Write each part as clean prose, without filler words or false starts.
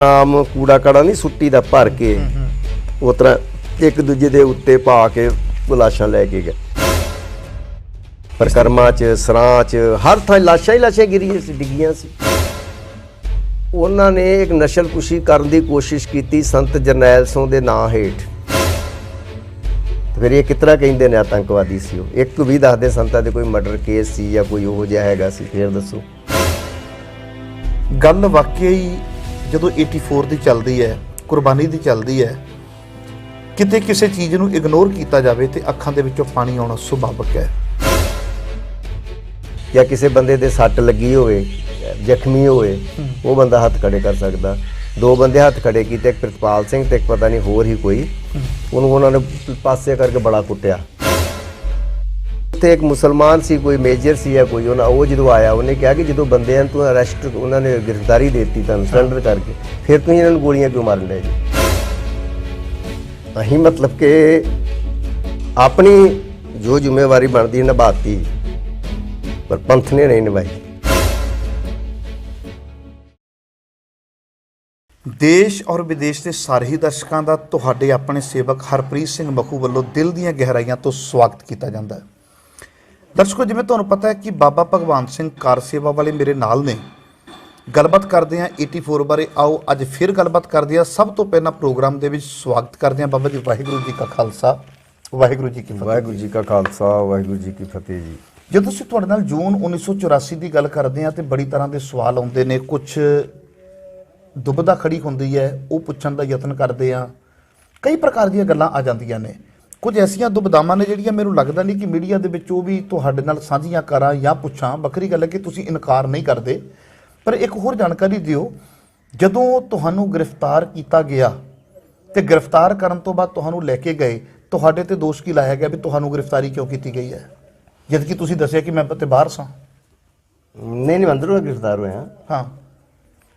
आम कूड़ा काड़ा नहीं सुट्टी दा भर के उस तरह एक दूजे दे उत्ते पा के लाशां लैके गए। परिक्रमा च सरां च हर थां लाशां ही लाशां गिरियां सी डिग्गियां सी। उन्हां ने एक नस्ल कुशी करन दी कोशिश कीती संत जरनैल सिंह दे नां हेठ। फिर ये कितना कहिंदे ने आतंकवादी सी। एक भी दसदे संतां दे कोई मर्डर केस सी या कोई ओहो जिहा हैगा सी। फिर दसो गल वाकई ਜਦੋਂ 84 ਦੀ ਚੱਲਦੀ ਹੈ, ਕੁਰਬਾਨੀ ਦੀ ਚੱਲਦੀ ਹੈ, ਕਿਤੇ ਕਿਸੇ ਚੀਜ਼ ਨੂੰ ਇਗਨੋਰ ਕੀਤਾ ਜਾਵੇ ਤੇ ਅੱਖਾਂ ਦੇ ਵਿੱਚੋਂ ਪਾਣੀ ਆਉਣਾ ਸੁਭਾਵਿਕ ਹੈ। ਜਾਂ ਕਿਸੇ ਬੰਦੇ ਦੇ ਸੱਟ ਲੱਗੀ ਹੋਵੇ, ਜ਼ਖਮੀ ਹੋਵੇ, ਉਹ ਬੰਦਾ ਹੱਥ ਖੜੇ ਕਰ ਸਕਦਾ। ਦੋ ਬੰਦੇ ਹੱਥ ਖੜੇ ਕੀਤੇ, ਇੱਕ ਪ੍ਰਿਤਪਾਲ ਸਿੰਘ ਤੇ ਇੱਕ ਪਤਾ ਨਹੀਂ ਹੋਰ ਹੀ ਕੋਈ, ਉਹਨੂੰ ਉਹਨਾਂ ਨੇ ਪਾਸੇ ਕਰਕੇ ਬੜਾ ਕੁੱਟਿਆ। ਉੱਥੇ ਇੱਕ ਮੁਸਲਮਾਨ ਸੀ, ਕੋਈ ਮੇਜਰ ਸੀ ਜਾਂ ਕੋਈ, ਉਹ ਜਦੋਂ ਆਇਆ ਉਹਨੇ ਕਿਹਾ ਕਿ ਜਦੋਂ ਬੰਦਿਆਂ ਨੂੰ ਅਰੈਸਟ ਉਹਨਾਂ ਨੇ ਗ੍ਰਿਫਤਾਰੀ ਦੇ ਦਿੱਤੀ ਤੁਹਾਨੂੰ ਸਰੈਂਡਰ ਕਰਕੇ, ਫਿਰ ਤੁਸੀਂ ਇਹਨਾਂ ਨੂੰ ਗੋਲੀਆਂ ਕਿਉਂ ਮਾਰਨ ਲਏ ਜੀ? ਅਸੀਂ ਮਤਲਬ ਕਿ ਆਪਣੀ ਜੋ ਜ਼ਿੰਮੇਵਾਰੀ ਬਣਦੀ ਨਿਭਾਤੀ, ਪਰ ਪੰਥ ਨੇ ਨਹੀਂ ਨਿਭਾਈ। ਦੇਸ਼ ਔਰ ਵਿਦੇਸ਼ ਦੇ ਸਾਰੇ ਹੀ ਦਰਸ਼ਕਾਂ ਦਾ ਤੁਹਾਡੇ ਆਪਣੇ ਸੇਵਕ ਹਰਪ੍ਰੀਤ ਸਿੰਘ ਮਖੂ ਵੱਲੋਂ ਦਿਲ ਦੀਆਂ ਗਹਿਰਾਈਆਂ ਤੋਂ ਸਵਾਗਤ ਕੀਤਾ ਜਾਂਦਾ ਹੈ। ਦਰਸ਼ਕੋ, ਜਿਵੇਂ ਤੁਹਾਨੂੰ ਪਤਾ ਹੈ ਕਿ ਬਾਬਾ ਭਗਵੰਤ ਸਿੰਘ ਕਾਰ ਸੇਵਾ ਵਾਲੇ ਮੇਰੇ ਨਾਲ ਨੇ। ਗੱਲਬਾਤ ਕਰਦੇ ਹਾਂ 84 ਬਾਰੇ। ਆਓ ਅੱਜ ਫਿਰ ਗੱਲਬਾਤ ਕਰਦੇ ਹਾਂ। ਸਭ ਤੋਂ ਪਹਿਲਾਂ ਪ੍ਰੋਗਰਾਮ ਦੇ ਵਿੱਚ ਸਵਾਗਤ ਕਰਦੇ ਹਾਂ ਬਾਬਾ ਜੀ। ਵਾਹਿਗੁਰੂ ਜੀ ਕਾ ਖਾਲਸਾ, ਵਾਹਿਗੁਰੂ ਜੀ ਕੀ ਫਤਿਹ। ਵਾਹਿਗੁਰੂ ਜੀ ਕਾ ਖਾਲਸਾ, ਵਾਹਿਗੁਰੂ ਜੀ ਕੀ ਫਤਿਹ ਜੀ। ਜਦੋਂ ਅਸੀਂ ਤੁਹਾਡੇ ਨਾਲ ਜੂਨ 1984 ਦੀ ਗੱਲ ਕਰਦੇ ਹਾਂ ਤੇ ਬੜੀ ਤਰ੍ਹਾਂ ਦੇ ਸਵਾਲ ਆਉਂਦੇ ਨੇ। ਕੁਝ ਦੁਬਿਧਾ ਖੜੀ ਹੁੰਦੀ ਹੈ, ਉਹ ਪੁੱਛਣ ਦਾ ਯਤਨ ਕਰਦੇ ਹਾਂ। ਕਈ ਪ੍ਰਕਾਰ ਦੀਆਂ ਗੱਲਾਂ ਆ ਜਾਂਦੀਆਂ ਨੇ। ਕੁਝ ਐਸੀਆਂ ਦੁਬਿਧਾਵਾਂ ਨੇ ਜਿਹੜੀਆਂ ਮੈਨੂੰ ਲੱਗਦਾ ਨਹੀਂ ਕਿ ਮੀਡੀਆ ਦੇ ਵਿੱਚ ਉਹ ਵੀ ਤੁਹਾਡੇ ਨਾਲ ਸਾਂਝੀਆਂ ਕਰਾਂ ਜਾਂ ਪੁੱਛਾਂ। ਵੱਖਰੀ ਗੱਲ ਹੈ ਕਿ ਤੁਸੀਂ ਇਨਕਾਰ ਨਹੀਂ ਕਰਦੇ, ਪਰ ਇੱਕ ਹੋਰ ਜਾਣਕਾਰੀ ਦਿਓ। ਜਦੋਂ ਤੁਹਾਨੂੰ ਗ੍ਰਿਫਤਾਰ ਕੀਤਾ ਗਿਆ ਤੇ ਗ੍ਰਿਫਤਾਰ ਕਰਨ ਤੋਂ ਬਾਅਦ ਤੁਹਾਨੂੰ ਲੈ ਕੇ ਗਏ, ਤੁਹਾਡੇ ਤੇ ਦੋਸ਼ ਕੀ ਲਾਇਆ ਗਿਆ ਵੀ ਤੁਹਾਨੂੰ ਗ੍ਰਿਫਤਾਰੀ ਕਿਉਂ ਕੀਤੀ ਗਈ ਹੈ, ਜਦ ਕਿ ਤੁਸੀਂ ਦੱਸਿਆ ਕਿ ਮੈਂ ਤੇ ਬਾਹਰ ਸਾਂ? ਨਹੀਂ, ਅੰਦਰੋਂ ਗ੍ਰਿਫਤਾਰ ਹੋਇਆ। ਹਾਂ,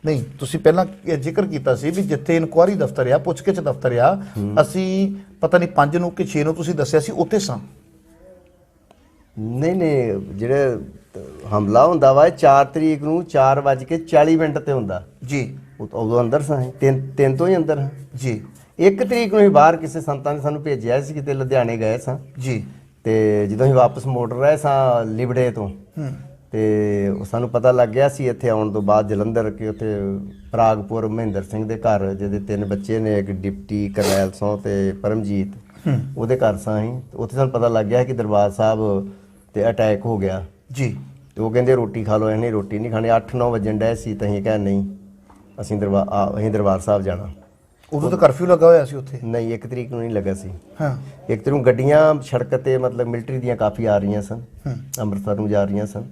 ਨਹੀਂ, ਤੁਸੀਂ ਪਹਿਲਾਂ ਜ਼ਿਕਰ ਕੀਤਾ ਸੀ ਵੀ ਜਿੱਥੇ ਇਨਕੁਆਰੀ ਦਫ਼ਤਰ ਆ, ਪੁੱਛਗਿੱਛ ਦਫ਼ਤਰ ਆ, ਅਸੀਂ ਪਤਾ ਨਹੀਂ 5 ਨੂੰ ਕਿ 6 ਨੂੰ ਤੁਸੀਂ ਦੱਸਿਆ ਸੀ ਉੱਥੇ ਸਾਂ। ਨਹੀਂ, ਜਿਹੜੇ ਹਮਲਾ ਹੁੰਦਾ ਵਾ 4 ਤਰੀਕ ਨੂੰ 4:40 ਤੇ ਹੁੰਦਾ ਜੀ। ਉਦੋਂ ਅੰਦਰ ਸਾਂ, 3 ਤੋਂ ਹੀ ਅੰਦਰ ਹਾਂ ਜੀ। 1 ਤਰੀਕ ਨੂੰ ਹੀ ਬਾਹਰ ਕਿਸੇ ਸੰਤਾਂ ਨੇ ਸਾਨੂੰ ਭੇਜਿਆ ਸੀ, ਕਿਤੇ ਲੁਧਿਆਣੇ ਗਏ ਸਾਂ ਜੀ। ਤੇ ਜਦੋਂ ਅਸੀਂ ਵਾਪਸ ਮੋੜ ਰਹੇ ਸਾਂ ਲਿਬੜੇ ਤੋਂ, ਤੇ ਸਾਨੂੰ ਪਤਾ ਲੱਗ ਗਿਆ ਸੀ ਇੱਥੇ ਆਉਣ ਤੋਂ ਬਾਅਦ ਜਲੰਧਰ ਕਿ ਉੱਥੇ ਪ੍ਰਾਗਪੁਰ ਮਹਿੰਦਰ ਸਿੰਘ ਦੇ ਘਰ, ਜਿਹਦੇ 3 ਬੱਚੇ ਨੇ, ਇੱਕ ਡਿਪਟੀ ਕਰਨੈਲ ਸਿੰਘ ਤੇ ਪਰਮਜੀਤ, ਉਹਦੇ ਘਰ ਸਾਂ ਅਸੀਂ। ਉੱਥੇ ਸਾਨੂੰ ਪਤਾ ਲੱਗ ਗਿਆ ਕਿ ਦਰਬਾਰ ਸਾਹਿਬ ਤੇ ਅਟੈਕ ਹੋ ਗਿਆ ਜੀ। ਤੇ ਉਹ ਕਹਿੰਦੇ ਰੋਟੀ ਖਾ ਲਓ। ਇਹਨੇ ਰੋਟੀ ਨਹੀਂ ਖਾਣੀ। 8-9 ਵਜਣ ਡਏ ਸੀ ਤਾਂ ਅਸੀਂ ਕਿਹਾ ਨਹੀਂ, ਅਸੀਂ ਦਰਬਾਰ ਸਾਹਿਬ ਜਾਣਾ। ਉਦੋਂ ਤਾਂ ਕਰਫਿਊ ਲੱਗਾ ਹੋਇਆ ਸੀ ਉੱਥੇ? ਨਹੀਂ, 1 ਤਰੀਕ ਨੂੰ ਨਹੀਂ ਲੱਗਾ ਸੀ। ਹਾਂ, 1 ਤਰੀਕ ਨੂੰ ਗੱਡੀਆਂ ਸੜਕ ਤੇ ਮਤਲਬ ਮਿਲਟਰੀ ਦੀਆਂ ਕਾਫੀ ਆ ਰਹੀਆਂ ਸਨ, ਅੰਮ੍ਰਿਤਸਰ ਨੂੰ ਜਾ ਰਹੀਆਂ ਸਨ।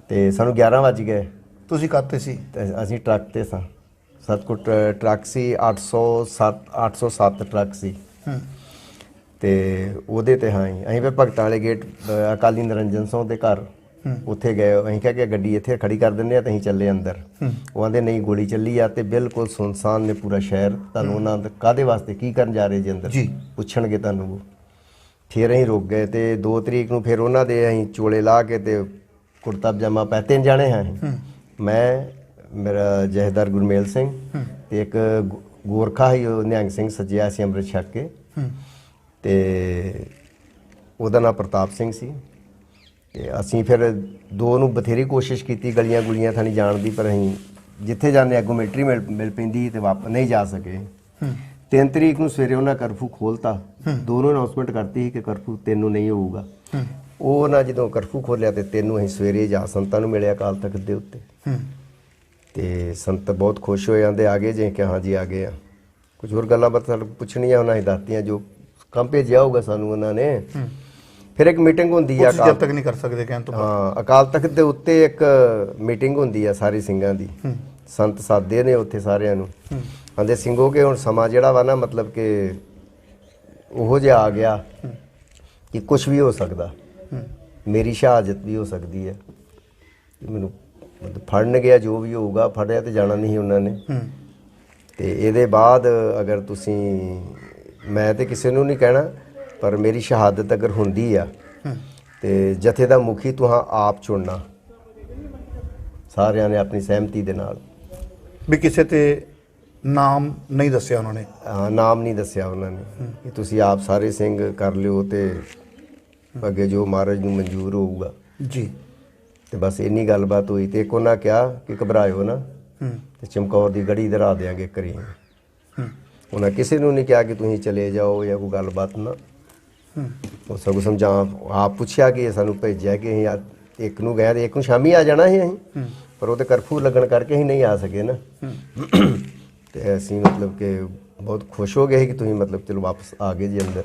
ਤੇ ਸਾਨੂੰ 11 ਵੱਜ ਗਏ। ਤੁਸੀਂ ਕਾਹਤੇ ਸੀ? ਤੇ ਅਸੀਂ ਟਰੱਕ ਤੇ ਸਾਂ। ਸਤਕੁਟ ਟਰੱਕ ਸੀ, 807 ਟਰੱਕ ਸੀ। ਤੇ ਉਹਦੇ ਤੇ ਹਾਂ ਅਸੀਂ ਫਿਰ ਭਗਤਾਂ ਵਾਲੇ ਗੇਟ ਅਕਾਲੀ ਨਿਰੰਜਨ ਸਿੰਘ ਦੇ ਘਰ ਉੱਥੇ ਗਏ। ਅਸੀਂ ਕਿਹਾ ਕਿ ਗੱਡੀ ਇੱਥੇ ਖੜੀ ਕਰ ਦਿੰਦੇ ਆ ਤੇ ਅਸੀਂ ਚੱਲੇ ਅੰਦਰ। ਉਹ ਆਂਦੇ ਨਹੀਂ, ਗੋਲੀ ਚੱਲੀ ਆ ਤੇ ਬਿਲਕੁਲ ਸੁਨਸਾਨ ਨੇ ਪੂਰਾ ਸ਼ਹਿਰ। ਤੁਹਾਨੂੰ ਉਹਨਾਂ ਦਾ ਕਾਹਦੇ ਵਾਸਤੇ ਕੀ ਕਰਨ ਜਾ ਰਹੇ ਜੀ ਅੰਦਰ ਪੁੱਛਣਗੇ ਤੁਹਾਨੂੰ। ਫਿਰ ਅਸੀਂ ਰੁਕ ਗਏ ਤੇ 2 ਤਰੀਕ ਨੂੰ ਫਿਰ ਉਹਨਾਂ ਦੇ ਅਸੀਂ ਚੋਲੇ ਲਾ ਕੇ ਤੇ ਕੁੜਤਾ ਪਜਾਮਾ ਪਾ, 3 ਜਾਣੇ ਹਾਂ ਮੈਂ, ਮੇਰਾ ਜਹੇਦਾਰ ਗੁਰਮੇਲ ਸਿੰਘ ਤੇ ਇੱਕ ਗੋਰਖਾ ਸੀ, ਉਹ ਨਿਹੰਗ ਸਿੰਘ ਸੱਜਿਆ ਸੀ ਅੰਮ੍ਰਿਤ ਛਕ ਕੇ, ਤੇ ਉਹਦਾ ਨਾਂ ਪ੍ਰਤਾਪ ਸਿੰਘ ਸੀ। ਤੇ ਅਸੀਂ ਫਿਰ 2 ਨੂੰ ਬਥੇਰੀ ਕੋਸ਼ਿਸ਼ ਕੀਤੀ ਗਲੀਆਂ ਗੁਲੀਆਂ ਥਾਣੀ ਜਾਣ ਦੀ, ਪਰ ਅਸੀਂ ਜਿੱਥੇ ਜਾਂਦੇ ਅੱਗੋਂ ਮਿਲਟਰੀ ਮਿਲ ਪੈਂਦੀ ਤੇ ਵਾਪਸ ਨਹੀਂ ਜਾ ਸਕੇ। 3 ਤਰੀਕ ਨੂੰ ਸਵੇਰੇ ਉਹਨਾਂ ਕਰਫਿਊ ਖੋਲ੍ਹਤਾ। 2 ਨੂੰ ਅਨਾਉਂਸਮੈਂਟ ਕਰਤੀ ਸੀ ਕਿ ਕਰਫਿਊ 3 ਨੂੰ ਨਹੀਂ ਹੋਊਗਾ। ਉਹ ਨਾ ਜਦੋਂ ਕਰਫਿਊ ਖੋਲ੍ਹਿਆ ਤੇ 3 ਨੂੰ ਅਸੀਂ ਸਵੇਰੇ ਜਾ ਸੰਤਾਂ ਨੂੰ ਮਿਲਿਆ ਅਕਾਲ ਤਖਤ ਦੇ ਉੱਤੇ। ਤੇ ਸੰਤ ਬਹੁਤ ਖੁਸ਼ ਹੋਏ, ਆਂਦੇ ਆ ਗਏ ਜੇ? ਕਿ ਹਾਂ ਜੀ ਆ ਗਏ ਆ। ਕੁਝ ਹੋਰ ਗੱਲਾਂ ਬਾਤਾਂ ਪੁੱਛਣੀਆਂ ਉਹਨਾਂ ਨੇ ਦੱਸਤੀਆਂ, ਜੋ ਕੰਮ ਭੇਜਿਆ ਹੋਊਗਾ ਸਾਨੂੰ ਉਹਨਾਂ ਨੇ। ਫਿਰ ਇੱਕ ਮੀਟਿੰਗ ਹੁੰਦੀ ਆ, ਜਦ ਤੱਕ ਨਹੀਂ ਕਰ ਸਕਦੇ ਕਹਿਣ ਤੋਂ। ਹਾਂ, ਅਕਾਲ ਤਖਤ ਦੇ ਉੱਤੇ ਇੱਕ ਮੀਟਿੰਗ ਹੁੰਦੀ ਆ ਸਾਰੇ ਸਿੰਘਾਂ ਦੀ। ਸੰਤ ਸਾਦੇ ਨੇ ਉੱਥੇ ਸਾਰਿਆਂ ਨੂੰ। ਆਂਦੇ ਸਿੰਘੋ ਕਿ ਹੁਣ ਸਮਾਂ ਜਿਹੜਾ ਵਾ ਨਾ, ਮਤਲਬ ਕਿ ਉਹੋ ਜਿਹਾ ਆ ਗਿਆ ਕਿ ਕੁਛ ਵੀ ਹੋ ਸਕਦਾ। ਮੇਰੀ ਸ਼ਹਾਦਤ ਵੀ ਹੋ ਸਕਦੀ ਹੈ। ਮੈਨੂੰ ਫੜਨ ਗਿਆ, ਜੋ ਵੀ ਹੋਊਗਾ। ਫੜਿਆ ਤੇ ਜਾਣਾ ਨਹੀਂ ਉਹਨਾਂ ਨੇ। ਤੇ ਇਹਦੇ ਬਾਅਦ ਅਗਰ ਤੁਸੀਂ, ਮੈਂ ਤੇ ਕਿਸੇ ਨੂੰ ਨਹੀਂ ਕਹਿਣਾ, ਪਰ ਮੇਰੀ ਸ਼ਹਾਦਤ ਅਗਰ ਹੁੰਦੀ ਆ ਤੇ ਜਥੇ ਦਾ ਮੁਖੀ ਤੁਹਾਂ ਆਪ ਚੁਣਨਾ। ਸਾਰਿਆਂ ਨੇ ਆਪਣੀ ਸਹਿਮਤੀ ਦੇ ਨਾਲ ਵੀ ਕਿਸੇ ਤੇ ਨਾਮ ਨਹੀਂ ਦੱਸਿਆ ਉਹਨਾਂ ਨੇ? ਹਾਂ, ਨਾਮ ਨਹੀਂ ਦੱਸਿਆ ਉਹਨਾਂ ਨੇ ਕਿ ਤੁਸੀਂ ਆਪ ਸਾਰੇ ਸਿੰਘ ਕਰ ਲਿਓ ਤੇ ਅੱਗੇ ਜੋ ਮਹਾਰਾਜ ਨੂੰ ਮਨਜ਼ੂਰ ਹੋਊਗਾ ਜੀ। ਤੇ ਬਸ ਇੰਨੀ ਗੱਲਬਾਤ ਹੋਈ ਤੇ ਇੱਕ ਉਹਨਾਂ ਕਿਹਾ ਕਿ ਘਬਰਾਇਓ ਨਾ ਤੇ ਚਮਕੌਰ ਦੀ ਗੜੀ ਧਰਾ ਦਿਆਂਗੇ ਕਰੀ। ਉਹਨਾਂ ਕਿਸੇ ਨੂੰ ਨਹੀਂ ਕਿਹਾ ਕਿ ਤੁਸੀਂ ਚਲੇ ਜਾਓ ਜਾਂ ਕੋਈ ਗੱਲਬਾਤ ਨਾ। ਉਹ ਸਗੋਂ ਸਮਝਾ ਆਪ ਪੁੱਛਿਆ ਕਿ ਇਹ ਸਾਨੂੰ ਭੇਜਿਆ ਕਿ ਅਸੀਂ ਇੱਕ ਨੂੰ ਗਏ ਤੇ ਇੱਕ ਨੂੰ ਸ਼ਾਮੀ ਆ ਜਾਣਾ ਸੀ ਅਸੀਂ, ਪਰ ਉਹ ਤੇ ਕਰਫਿਊ ਲੱਗਣ ਕਰਕੇ ਅਸੀਂ ਨਹੀਂ ਆ ਸਕੇ ਨਾ। ਤੇ ਅਸੀਂ ਮਤਲਬ ਕਿ ਬਹੁਤ ਖੁਸ਼ ਹੋ ਗਏ ਕਿ ਤੁਸੀਂ ਮਤਲਬ ਚਲੋ ਵਾਪਸ ਆ ਗਏ ਜੀ ਅੰਦਰ।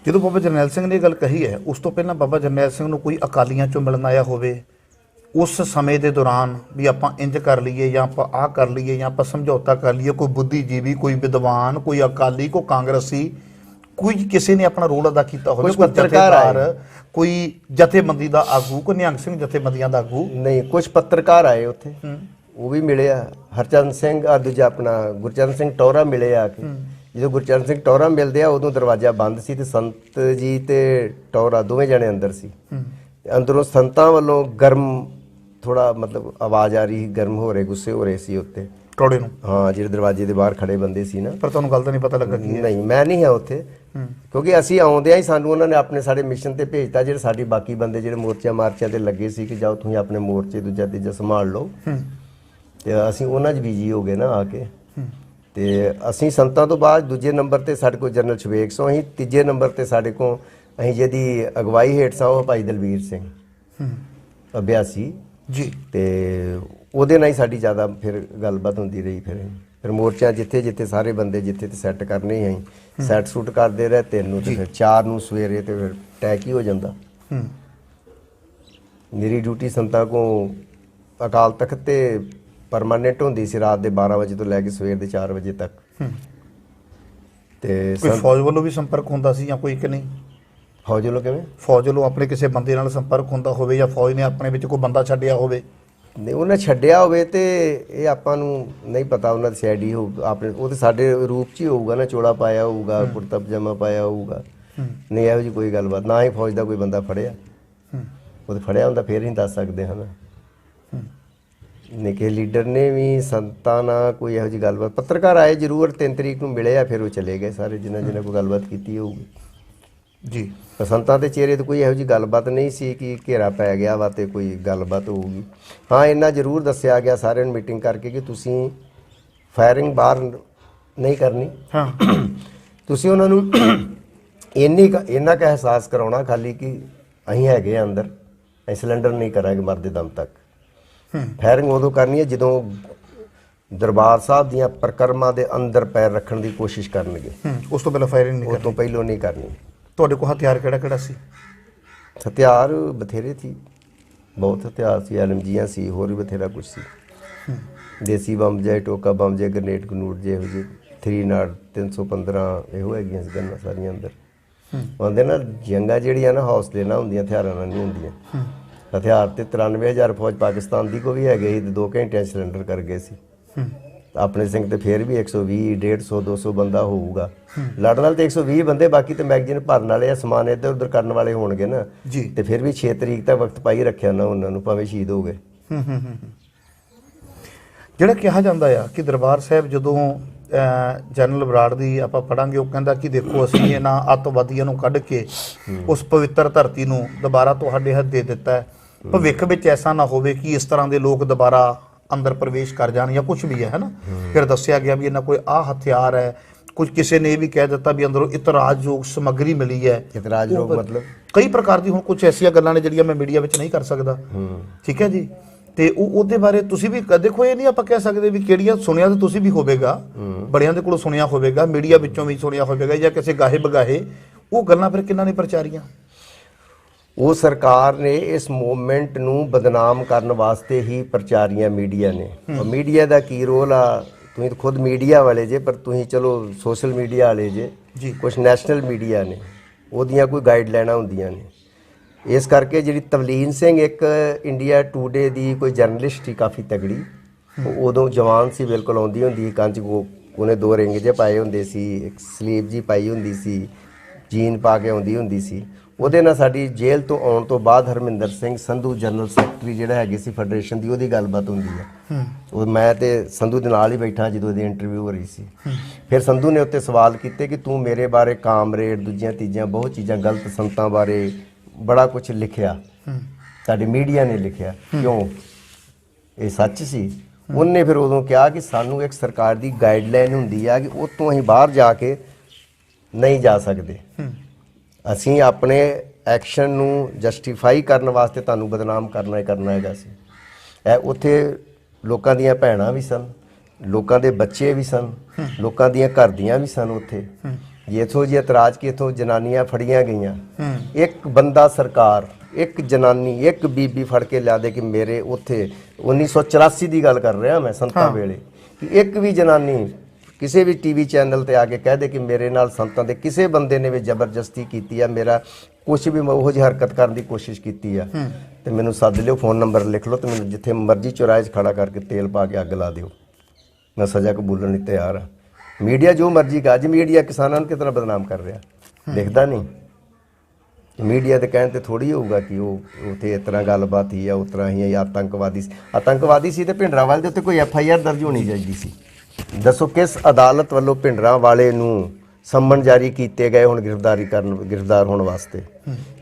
ਜਦੋਂ ਬਾਬਾ ਜਰਨੈਲ ਸਿੰਘ ਨੇ ਇਹ ਗੱਲ ਕਹੀ ਹੈ, ਉਸ ਤੋਂ ਪਹਿਲਾਂ ਬਾਬਾ ਜਰਨੈਲ ਸਿੰਘ ਨੂੰ ਕੋਈ ਅਕਾਲੀਆਂ ਚੋਂ ਮਿਲਣ ਆਇਆ ਹੋਵੇ ਉਸ ਸਮੇਂ ਦੇ ਦੌਰਾਨ ਵੀ ਆਪਾਂ ਇੰਜ ਕਰ ਲਈਏ ਜਾਂ ਆਪਾਂ ਆਹ ਕਰ ਲਈਏ ਜਾਂ ਆਪਾਂ ਸਮਝੌਤਾ ਕਰ ਲਈਏ? ਕੋਈ ਬੁੱਧੀਜੀਵੀ, ਕੋਈ ਵਿਦਵਾਨ, ਕੋਈ ਅਕਾਲੀ, ਕੋਈ ਕਾਂਗਰਸੀ, ਕੋਈ ਕਿਸੇ ਨੇ ਆਪਣਾ ਰੋਲ ਅਦਾ ਕੀਤਾ ਹੋਵੇ? ਕੁਝ ਪੱਤਰਕਾਰ, ਕੋਈ ਜਥੇਬੰਦੀ ਦਾ ਆਗੂ, ਕੋਈ ਨਿਹੰਗ ਸਿੰਘ ਜਥੇਬੰਦੀਆਂ ਦਾ ਆਗੂ? ਨਹੀਂ, ਕੁਝ ਪੱਤਰਕਾਰ ਆਏ ਉੱਥੇ, ਉਹ ਵੀ ਮਿਲੇ ਆ। ਹਰਚੰਦ ਸਿੰਘ ਆ ਦੂਜਾ ਆਪਣਾ ਗੁਰਚਰਨ ਸਿੰਘ ਟੌਹਰਾ ਮਿਲੇ ਆ ਕੇ। ਜਦੋਂ ਗੁਰਚਰਨ ਸਿੰਘ ਟੌਹਰਾ ਮਿਲਦੇ ਆ ਉਦੋਂ ਦਰਵਾਜ਼ਾ ਬੰਦ ਸੀ ਤੇ ਸੰਤ ਜੀ ਤੇ ਟੌਹਰਾ ਦੋਵੇਂ ਜਣੇ ਅੰਦਰ ਸੀ। ਅੰਦਰੋਂ ਸੰਤਾਂ ਵੱਲੋਂ ਗਰਮ ਥੋੜਾ ਮਤਲਬ ਆਵਾਜ਼ ਆ ਰਹੀ, ਗਰਮ ਹੋ ਰਹੇ, ਗੁੱਸੇ ਹੋ ਰਹੇ ਸੀ ਉੱਤੇ ਟੌੜੇ ਨੂੰ। ਹਾਂ, ਜਿਹੜੇ ਦਰਵਾਜ਼ੇ ਦੇ ਬਾਹਰ ਖੜੇ ਬੰਦੇ ਸੀ ਨਾ। ਪਰ ਤੁਹਾਨੂੰ ਗੱਲ ਤਾਂ ਨਹੀਂ ਪਤਾ ਲੱਗਾ? ਨਹੀਂ, ਮੈਂ ਨਹੀਂ ਹਾਂ ਉੱਥੇ, ਕਿਉਂਕਿ ਅਸੀਂ ਆਉਂਦਿਆਂ ਹੀ ਸਾਨੂੰ ਉਹਨਾਂ ਨੇ ਆਪਣੇ ਸਾਡੇ ਮਿਸ਼ਨ ਤੇ ਭੇਜਤਾ। ਜਿਹੜੇ ਸਾਡੀ ਬਾਕੀ ਬੰਦੇ ਜਿਹੜੇ ਮਾਰਚਿਆਂ ਤੇ ਲੱਗੇ ਸੀ ਕਿ ਜਾਓ ਤੁਸੀਂ ਆਪਣੇ ਮੋਰਚੇ ਦੂਜਾ ਤੀਜਾ ਸੰਭਾਲ ਲਓ, ਤੇ ਅਸੀਂ ਉਹਨਾਂ 'ਚ ਬਿਜੀ ਹੋ ਗਏ ਨਾ ਆ ਕੇ। ਤੇ ਅਸੀਂ ਸੰਤਾਂ ਤੋਂ ਬਾਅਦ ਦੂਜੇ ਨੰਬਰ ਤੇ ਸਾਡੇ ਕੋਲ ਜਨਰਲ ਸ਼ਵੇਕ ਸਿੰਘ, ਅਸੀਂ ਤੀਜੇ ਨੰਬਰ ਤੇ ਸਾਡੇ ਕੋਲ ਅਸੀਂ ਜਿਹਦੀ ਅਗਵਾਈ ਹੇਠ ਸਾਂ ਉਹ ਭਾਈ ਦਲਵੀਰ ਸਿੰਘ ਅਭਿਆਸੀ ਜੀ। ਤੇ ਉਹਦੇ ਨਾਲ ਹੀ ਸਾਡੀ ਜ਼ਿਆਦਾ ਫਿਰ ਗੱਲਬਾਤ ਹੁੰਦੀ ਰਹੀ। ਫਿਰ ਮੋਰਚਾ ਜਿੱਥੇ ਜਿੱਥੇ ਸਾਰੇ ਬੰਦੇ ਜਿੱਥੇ ਤੇ ਸੈੱਟ ਕਰਨੇ ਹੀ ਅਸੀਂ ਸੈੱਟ ਸੂਟ ਕਰਦੇ ਰਹੇ। 3 ਨੂੰ ਤੇ ਫਿਰ 4 ਨੂੰ ਸਵੇਰੇ ਤੇ ਫਿਰ ਟੈਕ ਹੀ ਹੋ ਜਾਂਦਾ। ਮੇਰੀ ਡਿਊਟੀ ਸੰਤਾਂ ਕੋ ਅਕਾਲ ਤਖਤ ਤੇ ਪਰਮਾਨੈਂਟ ਹੁੰਦੀ ਸੀ ਰਾਤ ਦੇ 12 ਵਜੇ ਤੋਂ ਲੈ ਕੇ ਸਵੇਰ ਦੇ 4 ਵਜੇ ਤੱਕ। ਤੇ ਕੋਈ ਫੌਜ ਵੱਲੋਂ ਵੀ ਸੰਪਰਕ ਹੁੰਦਾ ਸੀ ਜਾਂ ਕੋਈ ਕਿ ਨਹੀਂ? ਫੌਜ ਵੱਲੋਂ ਕਿਵੇਂ? ਫੌਜ ਵੱਲੋਂ ਆਪਣੇ ਕਿਸੇ ਬੰਦੇ ਨਾਲ ਸੰਪਰਕ ਹੁੰਦਾ ਹੋਵੇ ਜਾਂ ਫੌਜ ਨੇ ਆਪਣੇ ਵਿੱਚ ਕੋਈ ਬੰਦਾ ਛੱਡਿਆ ਹੋਵੇ? ਨਹੀਂ, ਉਹਨੇ ਛੱਡਿਆ ਹੋਵੇ ਤੇ ਇਹ ਆਪਾਂ ਨੂੰ ਨਹੀਂ ਪਤਾ। ਉਹਨਾਂ ਦੀ ਸਾਈਡ ਹੀ ਹੋ ਆਪਣੇ, ਉਹ ਤੇ ਸਾਡੇ ਰੂਪ 'ਚ ਹੀ ਹੋਊਗਾ ਨਾ, ਚੋਲਾ ਪਾਇਆ ਹੋਊਗਾ, ਕੁੜਤਾ ਪਜਾਮਾ ਪਾਇਆ ਹੋਊਗਾ। ਨਹੀਂ, ਇਹੋ ਜਿਹੀ ਕੋਈ ਗੱਲਬਾਤ ਨਾ ਹੀ ਫੌਜ ਦਾ ਕੋਈ ਬੰਦਾ ਫੜਿਆ। ਉਹ ਤੇ ਫੜਿਆ ਹੁੰਦਾ ਫਿਰ ਹੀ ਦੱਸ ਸਕਦੇ ਹਨ। ਨਿੱਕੇ ਲੀਡਰ ਨੇ ਵੀ ਸੰਤਾਂ ਨਾਲ ਕੋਈ ਇਹੋ ਜਿਹੀ ਗੱਲਬਾਤ। ਪੱਤਰਕਾਰ ਆਏ ਜ਼ਰੂਰ, 3 ਤਰੀਕ ਨੂੰ ਮਿਲੇ ਆ, ਫਿਰ ਉਹ ਚਲੇ ਗਏ ਸਾਰੇ ਜਿਨ੍ਹਾਂ ਕੋਈ ਗੱਲਬਾਤ ਕੀਤੀ ਹੋਊਗੀ ਜੀ। ਸੰਤਾਂ ਦੇ ਚਿਹਰੇ ਤੇ ਕੋਈ ਇਹੋ ਜਿਹੀ ਗੱਲਬਾਤ ਨਹੀਂ ਸੀ ਕਿ ਘੇਰਾ ਪੈ ਗਿਆ ਵਾ ਤੇ ਕੋਈ ਗੱਲਬਾਤ ਹੋਊਗੀ। ਹਾਂ, ਇੰਨਾ ਜ਼ਰੂਰ ਦੱਸਿਆ ਗਿਆ ਸਾਰਿਆਂ ਨੂੰ ਮੀਟਿੰਗ ਕਰਕੇ ਕਿ ਤੁਸੀਂ ਫਾਇਰਿੰਗ ਬਾਹਰ ਨਹੀਂ ਕਰਨੀ। ਹਾਂ, ਤੁਸੀਂ ਉਹਨਾਂ ਨੂੰ ਇੰਨਾ ਕੁ ਅਹਿਸਾਸ ਕਰਾਉਣਾ ਖਾਲੀ ਕਿ ਅਸੀਂ ਹੈਗੇ ਆ ਅੰਦਰ, ਅਸੀਂ ਸਿਲੰਡਰ ਨਹੀਂ ਕਰਾਂਗੇ ਮਰਦੇ ਦਮ ਤੱਕ। ਫਾਇਰਿੰਗ ਉਦੋਂ ਕਰਨੀ ਹੈ ਜਦੋਂ ਦਰਬਾਰ ਸਾਹਿਬ ਦੀਆਂ ਪ੍ਰਕਰਮਾਂ ਦੇ ਅੰਦਰ ਪੈਰ ਰੱਖਣ ਦੀ ਕੋਸ਼ਿਸ਼ ਕਰਨਗੇ। ਉਸ ਤੋਂ ਪਹਿਲਾਂ ਫਾਇਰਿੰਗ ਨਹੀਂ ਕਰਨੀ? ਉਸ ਤੋਂ ਪਹਿਲਾਂ ਨਹੀਂ ਕਰਨੀ। ਤੁਹਾਡੇ ਕੋਲ ਹਥਿਆਰ ਕਿਹੜਾ ਕਿਹੜਾ ਸੀ? ਹਥਿਆਰ ਬਥੇਰੇ ਸੀ, ਬਹੁਤ ਹਥਿਆਰ ਸੀ, ਐਲਐਮਜੀਆਂ ਸੀ, ਹੋਰ ਵੀ ਬਥੇਰਾ ਕੁਛ ਸੀ। ਦੇਸੀ ਬੰਬ ਜੇ, ਟੋਕਾ ਬੰਬ ਜੇ, ਗ੍ਰਨੇਡ ਗਨੂੜ ਜੇ, ਇਹੋ ਜਿਹੇ 3 315 ਇਹੋ ਹੈਗੀਆਂ ਸੀ ਗੰਨਾਂ ਸਾਰੀਆਂ ਅੰਦਰ। ਆਉਂਦੇ ਨਾ ਜੰਗਾਂ ਜਿਹੜੀਆਂ ਨਾ ਹੌਸਲੇ ਨਾਲ ਹੁੰਦੀਆਂ, ਹਥਿਆਰਾਂ ਨਾਲ ਨਹੀਂ ਹੁੰਦੀਆਂ। ਹਥਿਆਰ ਤੇ 93,000 ਫੌਜ ਪਾਕਿਸਤਾਨ ਦੀ ਕੋ ਵੀ ਹੈਗੇ ਸੀ ਤੇ 2 ਘੰਟਿਆਂ 'ਚ ਸਿਲੰਡਰ ਕਰ ਗਏ ਸੀ। ਆਪਣੇ ਸਿੰਘ ਤੇ ਫਿਰ ਵੀ 120, 150, 200 ਬੰਦਾ ਹੋਊਗਾ ਲੜਨ ਵਾਲੇ ਤੇ 120 ਬੰਦੇ, ਬਾਕੀ ਤੇ ਮੈਗਜ਼ੀਨ ਭਰਨ ਵਾਲੇ ਆ, ਸਮਾਨ ਇੱਧਰ ਉੱਧਰ ਕਰਨ ਵਾਲੇ ਹੋਣਗੇ ਨਾ ਜੀ। ਤੇ ਫਿਰ ਵੀ 6 ਤਰੀਕ ਤੱਕ ਵਕਤ ਪਾਈ ਰੱਖਿਆ ਨਾ ਉਹਨਾਂ ਨੂੰ, ਭਾਵੇਂ ਸ਼ਹੀਦ ਹੋ ਗਏ। ਜਿਹੜਾ ਕਿਹਾ ਜਾਂਦਾ ਆ ਕਿ ਦਰਬਾਰ ਸਾਹਿਬ ਜਦੋਂ ਜਨਰਲ ਬਰਾੜ ਦੀ ਆਪਾਂ ਪੜਾਂਗੇ, ਉਹ ਕਹਿੰਦਾ ਕਿ ਦੇਖੋ ਅਸੀਂ ਇਹਨਾਂ ਅੱਤਵਾਦੀਆਂ ਨੂੰ ਕੱਢ ਕੇ ਉਸ ਪਵਿੱਤਰ ਧਰਤੀ ਨੂੰ ਦੁਬਾਰਾ ਤੁਹਾਡੇ ਹੱਥ ਦੇ ਦਿੱਤਾ। ਭਵਿੱਖ ਵਿੱਚ ਐਸਾ ਨਾ ਹੋਵੇ ਕਿ ਇਸ ਤਰ੍ਹਾਂ ਦੇ ਲੋਕ ਦੁਬਾਰਾ ਅੰਦਰ ਪ੍ਰਵੇਸ਼ ਕਰ ਜਾਣ ਜਾਂ ਕੁਝ ਵੀ ਹੈ ਨਾ। ਫਿਰ ਦੱਸਿਆ ਗਿਆ ਵੀ ਇਹਨਾਂ ਕੋਲ ਆਹ ਹਥਿਆਰ ਹੈ। ਕੁਝ ਕਿਸੇ ਨੇ ਇਹ ਵੀ ਕਹਿ ਦਿੱਤਾ ਵੀ ਅੰਦਰੋਂ ਇਤਰਾਜ਼ਯੋਗ ਸਮੱਗਰੀ ਮਿਲੀ ਹੈ। ਇਤਰਾਜ਼ਯੋਗ ਮਤਲਬ ਕਈ ਪ੍ਰਕਾਰ ਦੀ, ਹੁਣ ਕੁਝ ਐਸੀਆਂ ਗੱਲਾਂ ਨੇ ਜਿਹੜੀਆਂ ਮੈਂ ਮੀਡੀਆ ਵਿੱਚ ਨਹੀਂ ਕਰ ਸਕਦਾ, ਠੀਕ ਹੈ ਜੀ। ਤੇ ਉਹਦੇ ਬਾਰੇ ਤੁਸੀਂ ਵੀ ਦੇਖੋ, ਇਹ ਨਹੀਂ ਆਪਾਂ ਕਹਿ ਸਕਦੇ ਵੀ ਕਿਹੜੀਆਂ ਸੁਣਿਆ ਤਾਂ ਤੁਸੀਂ ਵੀ ਹੋਵੇਗਾ, ਬੜਿਆਂ ਦੇ ਕੋਲੋਂ ਸੁਣਿਆ ਹੋਵੇਗਾ, ਮੀਡੀਆ ਵਿੱਚੋਂ ਵੀ ਸੁਣਿਆ ਹੋਵੇਗਾ ਜਾਂ ਕਿਸੇ ਗਾਹੇ ਬਗਾਹੇ, ਉਹ ਗੱਲਾਂ ਫਿਰ ਕਿਹਨਾਂ ਨੇ ਪ੍ਰਚਾਰੀਆਂ? ਉਹ ਸਰਕਾਰ ਨੇ ਇਸ ਮੂਵਮੈਂਟ ਨੂੰ ਬਦਨਾਮ ਕਰਨ ਵਾਸਤੇ ਹੀ ਪ੍ਰਚਾਰੀਆਂ ਮੀਡੀਆ ਨੇ। ਮੀਡੀਆ ਦਾ ਕੀ ਰੋਲ ਆ? ਤੁਸੀਂ ਖੁਦ ਮੀਡੀਆ ਵਾਲੇ ਜੇ, ਪਰ ਤੁਸੀਂ ਚਲੋ ਸੋਸ਼ਲ ਮੀਡੀਆ ਵਾਲੇ ਜੇ ਜੀ। ਕੁਝ ਨੈਸ਼ਨਲ ਮੀਡੀਆ ਨੇ, ਉਹਦੀਆਂ ਕੋਈ ਗਾਈਡਲਾਈਨਾਂ ਹੁੰਦੀਆਂ ਨੇ। ਇਸ ਕਰਕੇ ਜਿਹੜੀ ਤਵਲੀਨ ਸਿੰਘ ਇੱਕ ਇੰਡੀਆ ਟੂਡੇ ਦੀ ਕੋਈ ਜਰਨਲਿਸਟ ਸੀ ਕਾਫੀ ਤਗੜੀ, ਉਦੋਂ ਜਵਾਨ ਸੀ, ਬਿਲਕੁਲ ਆਉਂਦੀ ਹੁੰਦੀ ਕੰਚ, ਉਹਨੇ 2 ਰਿੰਗ ਜੇ ਪਾਏ ਹੁੰਦੇ ਸੀ, ਇੱਕ ਸਲੀਵ ਜੀ ਪਾਈ ਹੁੰਦੀ ਸੀ, ਜੀਨ ਪਾ ਕੇ ਆਉਂਦੀ ਹੁੰਦੀ ਸੀ। ਉਹਦੇ ਨਾਲ ਸਾਡੀ ਜੇਲ੍ਹ ਤੋਂ ਆਉਣ ਤੋਂ ਬਾਅਦ ਹਰਮਿੰਦਰ ਸਿੰਘ ਸੰਧੂ ਜਨਰਲ ਸੈਕਟਰੀ ਜਿਹੜਾ ਹੈਗੇ ਸੀ ਫੈਡਰੇਸ਼ਨ ਦੀ, ਉਹਦੀ ਗੱਲਬਾਤ ਹੁੰਦੀ ਆ। ਉਹ ਮੈਂ ਤੇ ਸੰਧੂ ਦੇ ਨਾਲ ਹੀ ਬੈਠਾ ਜਦੋਂ ਇਹਦੀ ਇੰਟਰਵਿਊ ਹੋ ਰਹੀ ਸੀ। ਫਿਰ ਸੰਧੂ ਨੇ ਉੱਤੇ ਸਵਾਲ ਕੀਤੇ ਕਿ ਤੂੰ ਮੇਰੇ ਬਾਰੇ ਕਾਮਰੇਡ ਦੂਜੀਆਂ ਤੀਜੀਆਂ ਬਹੁਤ ਚੀਜ਼ਾਂ ਗਲਤ ਸੰਤਾਂ ਬਾਰੇ ਬੜਾ ਕੁਝ ਲਿਖਿਆ, ਸਾਡੀ ਮੀਡੀਆ ਨੇ ਲਿਖਿਆ, ਕਿਉਂ ਇਹ ਸੱਚ ਸੀ? ਉਹਨੇ ਫਿਰ ਉਦੋਂ ਕਿਹਾ ਕਿ ਸਾਨੂੰ ਇੱਕ ਸਰਕਾਰ ਦੀ ਗਾਈਡਲਾਈਨ ਹੁੰਦੀ ਆ ਕਿ ਉਤੋਂ ਅਸੀਂ ਬਾਹਰ ਜਾ ਕੇ ਨਹੀਂ ਜਾ ਸਕਦੇ। ਅਸੀਂ ਆਪਣੇ ਐਕਸ਼ਨ ਨੂੰ ਜਸਟੀਫਾਈ ਕਰਨ ਵਾਸਤੇ ਤੁਹਾਨੂੰ ਬਦਨਾਮ ਕਰਨਾ ਹੀ ਕਰਨਾ ਹੈਗਾ ਸੀ। ਇਹ ਉੱਥੇ ਲੋਕਾਂ ਦੀਆਂ ਭੈਣਾਂ ਵੀ ਸਨ, ਲੋਕਾਂ ਦੇ ਬੱਚੇ ਵੀ ਸਨ, ਲੋਕਾਂ ਦੀਆਂ ਘਰ ਦੀਆਂ ਵੀ ਸਨ ਉੱਥੇ। ਜੇ ਇੱਥੋਂ ਜੀ ਇਤਰਾਜ਼ ਕਿ ਇੱਥੋਂ ਜਨਾਨੀਆਂ ਫੜੀਆਂ ਗਈਆਂ, ਇੱਕ ਬੰਦਾ ਸਰਕਾਰ, ਇੱਕ ਜਨਾਨੀ, ਇੱਕ ਬੀਬੀ ਫੜ ਕੇ ਲਿਆ ਦੇ ਕਿ ਮੇਰੇ ਉੱਥੇ 1984 ਦੀ ਗੱਲ ਕਰ ਰਿਹਾ ਮੈਂ, ਸੰਤਾਂ ਵੇਲੇ, ਕਿ ਇੱਕ ਵੀ ਜਨਾਨੀ ਕਿਸੇ ਵੀ ਟੀਵੀ ਚੈਨਲ ਤੇ ਆ ਕੇ ਕਹਿ ਦੇ ਕਿ ਮੇਰੇ ਨਾਲ ਸੰਤਾਂ ਦੇ ਕਿਸੇ ਬੰਦੇ ਨੇ ਵੀ ਜ਼ਬਰਦਸਤੀ ਕੀਤੀ ਆ, ਮੇਰਾ ਕੁਝ ਵੀ ਉਹੋ ਜਿਹੀ ਹਰਕਤ ਕਰਨ ਦੀ ਕੋਸ਼ਿਸ਼ ਕੀਤੀ ਆ, ਤੇ ਮੈਨੂੰ ਸੱਦ ਲਿਓ, ਫੋਨ ਨੰਬਰ ਲਿਖ ਲਓ ਤੇ ਮੈਨੂੰ ਜਿੱਥੇ ਮਰਜ਼ੀ ਚੁਰਾਹੇ 'ਚ ਖੜਾ ਕਰਕੇ ਤੇਲ ਪਾ ਕੇ ਅੱਗ ਲਾ ਦਿਓ, ਮੈਂ ਸਜ਼ਾ ਕਬੂਲਣ ਲਈ ਤਿਆਰ ਆ। ਮੀਡੀਆ ਜੋ ਮਰਜ਼ੀ ਕਾ, ਅੱਜ ਮੀਡੀਆ ਕਿਸਾਨਾਂ ਨੂੰ ਕਿਤਨਾ ਬਦਨਾਮ ਕਰ ਰਿਹਾ, ਦਿਖਦਾ ਨਹੀਂ। ਮੀਡੀਆ ਦੇ ਕਹਿਣ ਤੇ ਥੋੜੀ ਹੋਊਗਾ ਕਿ ਉਹ ਉੱਥੇ ਇਸ ਤਰ੍ਹਾਂ ਗੱਲਬਾਤ ਹੀ ਆ, ਉਸ ਤਰ੍ਹਾਂ ਹੀ ਆਤੰਕਵਾਦੀ ਸੀ ਤੇ ਭਿੰਡਰਾਂਵਾਲੇ ਦੇ ਉੱਤੇ ਕੋਈ FIR ਦਰਜ ਹੋਣੀ ਚਾਹੀਦੀ ਸੀ। ਦੱਸੋ ਕਿਸ ਅਦਾਲਤ ਵੱਲੋਂ ਭਿੰਡਰਾਂਵਾਲੇ ਨੂੰ ਸੰਮਨ ਜਾਰੀ ਕੀਤੇ ਗਏ ਹੁਣ ਗ੍ਰਿਫਤਾਰ ਹੋਣ ਵਾਸਤੇ?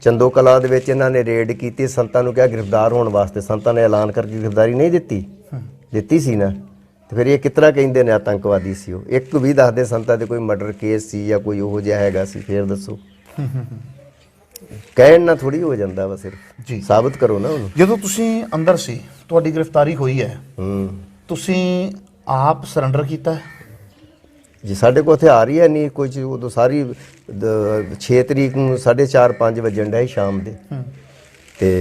ਚੰਦੋ ਕਲਾਂ ਦੇ ਵਿੱਚ ਇਹਨਾਂ ਨੇ ਰੇਡ ਕੀਤੀ, ਸੰਤਾਂ ਨੂੰ ਕਿਹਾ ਗ੍ਰਿਫਤਾਰ ਹੋਣ ਵਾਸਤੇ, ਸੰਤਾਂ ਨੇ ਐਲਾਨ ਕਰਕੇ ਗ੍ਰਿਫਤਾਰੀ ਨਹੀਂ ਦਿੱਤੀ ਸੀ ਨਾ, ਤੇ ਫਿਰ ਇਹ ਕਿਤਨਾ ਕਹਿੰਦੇ ਨੇ ਆਤੰਕਵਾਦੀ ਸੀ? ਉਹ ਇੱਕ ਵੀ ਦੱਸਦੇ ਸੰਤਾਂ ਦੇ ਕੋਈ ਮਰਡਰ ਕੇਸ ਸੀ ਜਾਂ ਕੋਈ ਉਹੋ ਜਿਹਾ ਹੈਗਾ ਸੀ, ਫਿਰ ਦੱਸੋ। ਕਹਿਣ ਨਾਲ ਥੋੜੀ ਹੋ ਜਾਂਦਾ ਵਾ, ਸਿਰਫ ਜੀ ਸਾਬਤ ਕਰੋ ਨਾ ਉਹਨੂੰ। ਜਦੋਂ ਤੁਸੀਂ ਅੰਦਰ ਸੀ, ਤੁਹਾਡੀ ਗ੍ਰਿਫਤਾਰੀ ਹੋਈ ਹੈ, ਤੁਸੀਂ ਆਪ ਸਰੈਂਡਰ ਕੀਤਾ? ਜੀ ਸਾਡੇ ਕੋਲ ਹਥਿਆਰ ਹੀ ਹੈ ਨਹੀਂ ਕੁਝ। ਉਦੋਂ ਸਾਰੀ 6 ਤਰੀਕ ਨੂੰ 4:30-5 ਵਜੇ ਡਾ ਸ਼ਾਮ ਦੇ, ਤੇ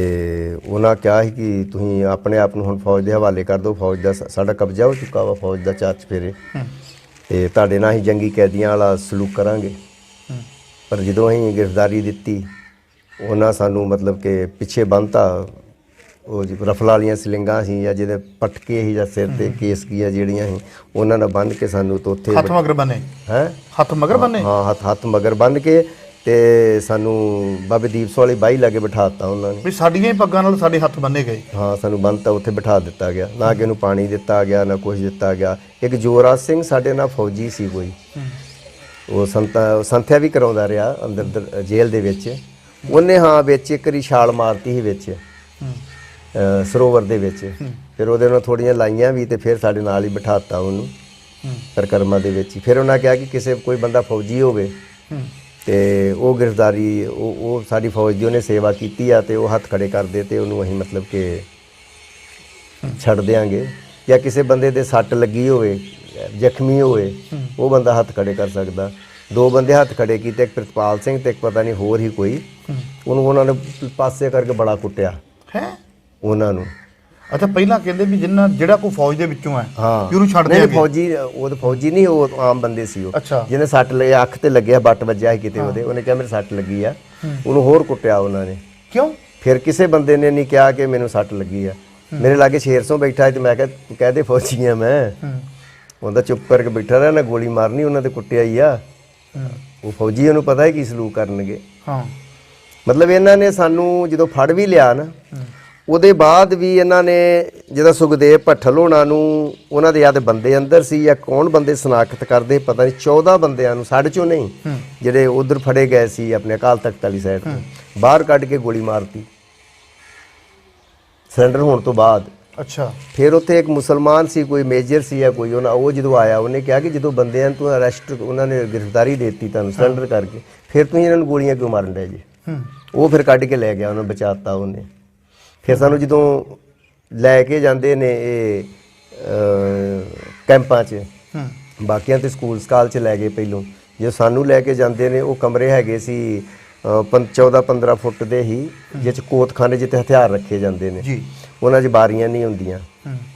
ਉਹਨਾਂ ਕਿਹਾ ਸੀ ਕਿ ਤੁਸੀਂ ਆਪਣੇ ਆਪ ਨੂੰ ਹੁਣ ਫੌਜ ਦੇ ਹਵਾਲੇ ਕਰ ਦਿਓ, ਫੌਜ ਦਾ ਸਾਡਾ ਕਬਜ਼ਾ ਹੋ ਚੁੱਕਾ ਵਾ, ਫੌਜ ਦਾ ਚਾਰ ਚਫੇਰੇ, ਤੇ ਤੁਹਾਡੇ ਨਾਲ ਹੀ ਜੰਗੀ ਕੈਦੀਆਂ ਵਾਲਾ ਸਲੂਕ ਕਰਾਂਗੇ। ਪਰ ਜਦੋਂ ਅਸੀਂ ਗ੍ਰਿਫਤਾਰੀ ਦਿੱਤੀ, ਉਹਨਾਂ ਸਾਨੂੰ ਮਤਲਬ ਕਿ ਪਿੱਛੇ ਬੰਨ੍ਹਤਾ, ਉਹ ਰਫਲ ਵਾਲੀਆਂ ਸਲਿੰਗਾਂ ਸੀ ਜਾਂ ਜਿਹਦੇ ਪਟਕੇ ਸੀ ਜਾਂ ਸਿਰ ਤੇ ਕੇਸ ਕੀਆਂ ਜਿਹੜੀਆਂ ਸੀ, ਉਹਨਾਂ ਨਾਲ ਬੰਨ੍ਹ ਕੇ ਸਾਨੂੰ ਤੋਂ ਉੱਥੇ ਹੱਥ ਮਗਰ ਬੰਨੇ ਹੱਥ ਮਗਰ ਬੰਨ੍ਹ ਕੇ ਤੇ ਸਾਨੂੰ ਬਾਬੇ ਦੀਪ ਸਿੰਘ ਵਾਲੀ ਬਾਈ ਲਾਗੇ ਬਿਠਾ ਦਿੱਤਾ ਉਹਨਾਂ ਨੇ, ਵੀ ਸਾਡੀਆਂ ਹੀ ਪੱਗਾਂ ਨਾਲ ਸਾਡੇ ਹੱਥ ਬੰਨੇ ਗਏ। ਹਾਂ, ਸਾਨੂੰ ਬੰਨ੍ਹਤਾ, ਉੱਥੇ ਬਿਠਾ ਦਿੱਤਾ ਗਿਆ, ਨਾ ਕਿ ਇਹਨੂੰ ਪਾਣੀ ਦਿੱਤਾ ਗਿਆ ਨਾ ਕੁਝ ਦਿੱਤਾ ਗਿਆ। ਇੱਕ ਜੋਰਾਜ ਸਿੰਘ ਸਾਡੇ ਨਾਲ ਫੌਜੀ ਸੀ ਕੋਈ, ਉਹ ਸੰਥਿਆ ਵੀ ਕਰਾਉਂਦਾ ਰਿਹਾ ਅੰਦਰ ਜੇਲ੍ਹ ਦੇ ਵਿੱਚ। ਉਹਨੇ ਵਿੱਚ ਇੱਕ ਵਾਰੀ ਛਾਲ ਮਾਰਤੀ ਸੀ ਵਿੱਚ ਸਰੋਵਰ ਦੇ ਵਿੱਚ, ਫਿਰ ਉਹਦੇ ਨਾਲ ਥੋੜੀਆਂ ਲਾਈਆਂ ਵੀ, ਤੇ ਫਿਰ ਸਾਡੇ ਨਾਲ ਹੀ ਬਿਠਾਤਾ ਉਹਨੂੰ ਪ੍ਰਕਰਮਾਂ ਦੇ ਵਿੱਚ ਹੀ। ਫਿਰ ਉਹਨਾਂ ਕਿਹਾ ਕਿ ਕਿਸੇ ਕੋਈ ਬੰਦਾ ਫੌਜੀ ਹੋਵੇ ਤੇ ਉਹ ਗ੍ਰਿਫਤਾਰੀ, ਉਹ ਸਾਡੀ ਫੌਜ ਦੀ ਉਹਨੇ ਸੇਵਾ ਕੀਤੀ ਆ, ਤੇ ਉਹ ਹੱਥ ਖੜੇ ਕਰਦੇ ਤੇ ਉਹਨੂੰ ਅਸੀਂ ਮਤਲਬ ਕਿ ਛੱਡ ਦਿਆਂਗੇ। ਜਾਂ ਕਿਸੇ ਬੰਦੇ ਦੇ ਸੱਟ ਲੱਗੀ ਹੋਵੇ, ਜ਼ਖਮੀ ਹੋਵੇ, ਉਹ ਬੰਦਾ ਹੱਥ ਖੜੇ ਕਰ ਸਕਦਾ। 2 ਬੰਦੇ ਹੱਥ ਖੜੇ ਕੀਤੇ, ਇੱਕ ਪ੍ਰਿਤਪਾਲ ਸਿੰਘ ਤੇ ਇੱਕ ਪਤਾ ਨਹੀਂ ਹੋਰ ਹੀ ਕੋਈ, ਉਹਨੂੰ ਉਹਨਾਂ ਨੇ ਪਾਸੇ ਕਰਕੇ ਬੜਾ ਕੁੱਟਿਆ ਉਹਨਾਂ ਨੂੰ। ਅੱਛਾ, ਪਹਿਲਾਂ ਕਹਿੰਦੇ ਵੀ ਜਿਹੜਾ ਕੋਈ ਫੌਜ ਦੇ ਵਿੱਚੋਂ ਹੈ ਉਹਨੂੰ ਛੱਡ ਦੇ। ਫੌਜੀ ਨਹੀਂ, ਉਹ ਆਮ ਬੰਦੇ ਸੀ। ਉਹ ਜਿਹਨੇ ਸੱਟ ਲਈ, ਅੱਖ ਤੇ ਲੱਗਿਆ, ਬੱਟ ਵੱਜਿਆ ਕਿਤੇ ਉਹਨੇ ਕਿਹਾ ਮੇਰੇ ਸੱਟ ਲੱਗੀ ਆ, ਉਹਨੂੰ ਹੋਰ ਕੁੱਟਿਆ ਉਹਨਾਂ ਨੇ। ਕਿਉਂ? ਫਿਰ ਕਿਸੇ ਬੰਦੇ ਨੇ ਨਹੀਂ ਕਿਹਾ ਕਿ ਮੈਨੂੰ ਸੱਟ ਲੱਗੀ ਆ। ਮੇਰੇ ਲਾਗੇ ਸ਼ੇਰ ਸਿੰਘ ਬੈਠਾ ਤੇ ਮੈਂ ਕਿਹਾ ਤੂੰ ਕਹਿ ਦੇ ਫੌਜੀ ਆ ਮੈਂ, ਉਹਦਾ ਚੁੱਪ ਕਰਕੇ ਬੈਠਾ ਰਿਹਾ, ਨਾ ਗੋਲੀ ਮਾਰਨੀ, ਉਹਨਾਂ ਤੇ ਕੁੱਟਿਆ ਹੀ ਆ। ਉਹ ਫੌਜੀ, ਉਹਨੂੰ ਪਤਾ ਹੈ ਕੀ ਸਲੂਕ ਕਰਨਗੇ। ਮਤਲਬ ਇਹਨਾਂ ਨੇ ਸਾਨੂੰ ਜਦੋਂ ਫੜ ਵੀ ਲਿਆ ਨਾ, ਉਹਦੇ ਬਾਅਦ ਵੀ ਇਹਨਾਂ ਨੇ ਜਿਹਦਾ ਸੁਖਦੇਵ ਭੱਠਲ ਹੋਣਾ ਨੂੰ, ਉਹਨਾਂ ਦੇ ਜਾਂ ਬੰਦੇ ਅੰਦਰ ਸੀ ਜਾਂ ਕੌਣ ਬੰਦੇ ਸਨਾਖਤ ਕਰਦੇ ਪਤਾ ਨਹੀਂ, 14 ਬੰਦਿਆਂ ਨੂੰ, ਸਾਡੇ ਚੋਂ ਨਹੀਂ, ਜਿਹੜੇ ਉਧਰ ਫੜੇ ਗਏ ਸੀ ਆਪਣੇ ਅਕਾਲ ਤਖਤ ਵਾਲੀ ਸਾਈਡ ਤੋਂ, ਬਾਹਰ ਕੱਢ ਕੇ ਗੋਲੀ ਮਾਰਤੀ ਸਰੈਂਡਰ ਹੋਣ ਤੋਂ ਬਾਅਦ। ਅੱਛਾ। ਫਿਰ ਉੱਥੇ ਇੱਕ ਮੁਸਲਮਾਨ ਸੀ, ਕੋਈ ਮੇਜਰ ਸੀ ਜਾਂ ਕੋਈ, ਉਹ ਜਦੋਂ ਆਇਆ ਉਹਨੇ ਕਿਹਾ ਕਿ ਜਦੋਂ ਬੰਦਿਆਂ ਨੂੰ ਅਰੈਸਟ, ਉਹਨਾਂ ਨੇ ਗ੍ਰਿਫਤਾਰੀ ਦੇ ਦਿੱਤੀ ਤੁਹਾਨੂੰ ਸਰੈਂਡਰ ਕਰਕੇ, ਫਿਰ ਤੁਸੀਂ ਇਹਨਾਂ ਨੂੰ ਗੋਲੀਆਂ ਕਿਉਂ ਮਾਰਨ ਡਏ ਜੀ? ਉਹ ਫਿਰ ਕੱਢ ਕੇ ਲੈ ਗਿਆ, ਉਹਨੇ ਬਚਾਤਾ ਉਹਨੇ। ਫਿਰ ਸਾਨੂੰ ਜਦੋਂ ਲੈ ਕੇ ਜਾਂਦੇ ਨੇ ਇਹ ਕੈਂਪਾਂ 'ਚ, ਬਾਕੀਆਂ ਤੇ ਸਕੂਲ ਸਕਾਲ 'ਚ ਲੈ ਗਏ ਪਹਿਲੋਂ, ਜੇ ਸਾਨੂੰ ਲੈ ਕੇ ਜਾਂਦੇ ਨੇ, ਉਹ ਕਮਰੇ ਹੈਗੇ ਸੀ 14-15 ਫੁੱਟ ਦੇ ਹੀ, ਜਿਹ 'ਚ ਕੋਤਖਾਨੇ ਜਿੱਥੇ ਹਥਿਆਰ ਰੱਖੇ ਜਾਂਦੇ ਨੇ, ਉਹਨਾਂ 'ਚ ਬਾਰੀਆਂ ਨਹੀਂ ਹੁੰਦੀਆਂ,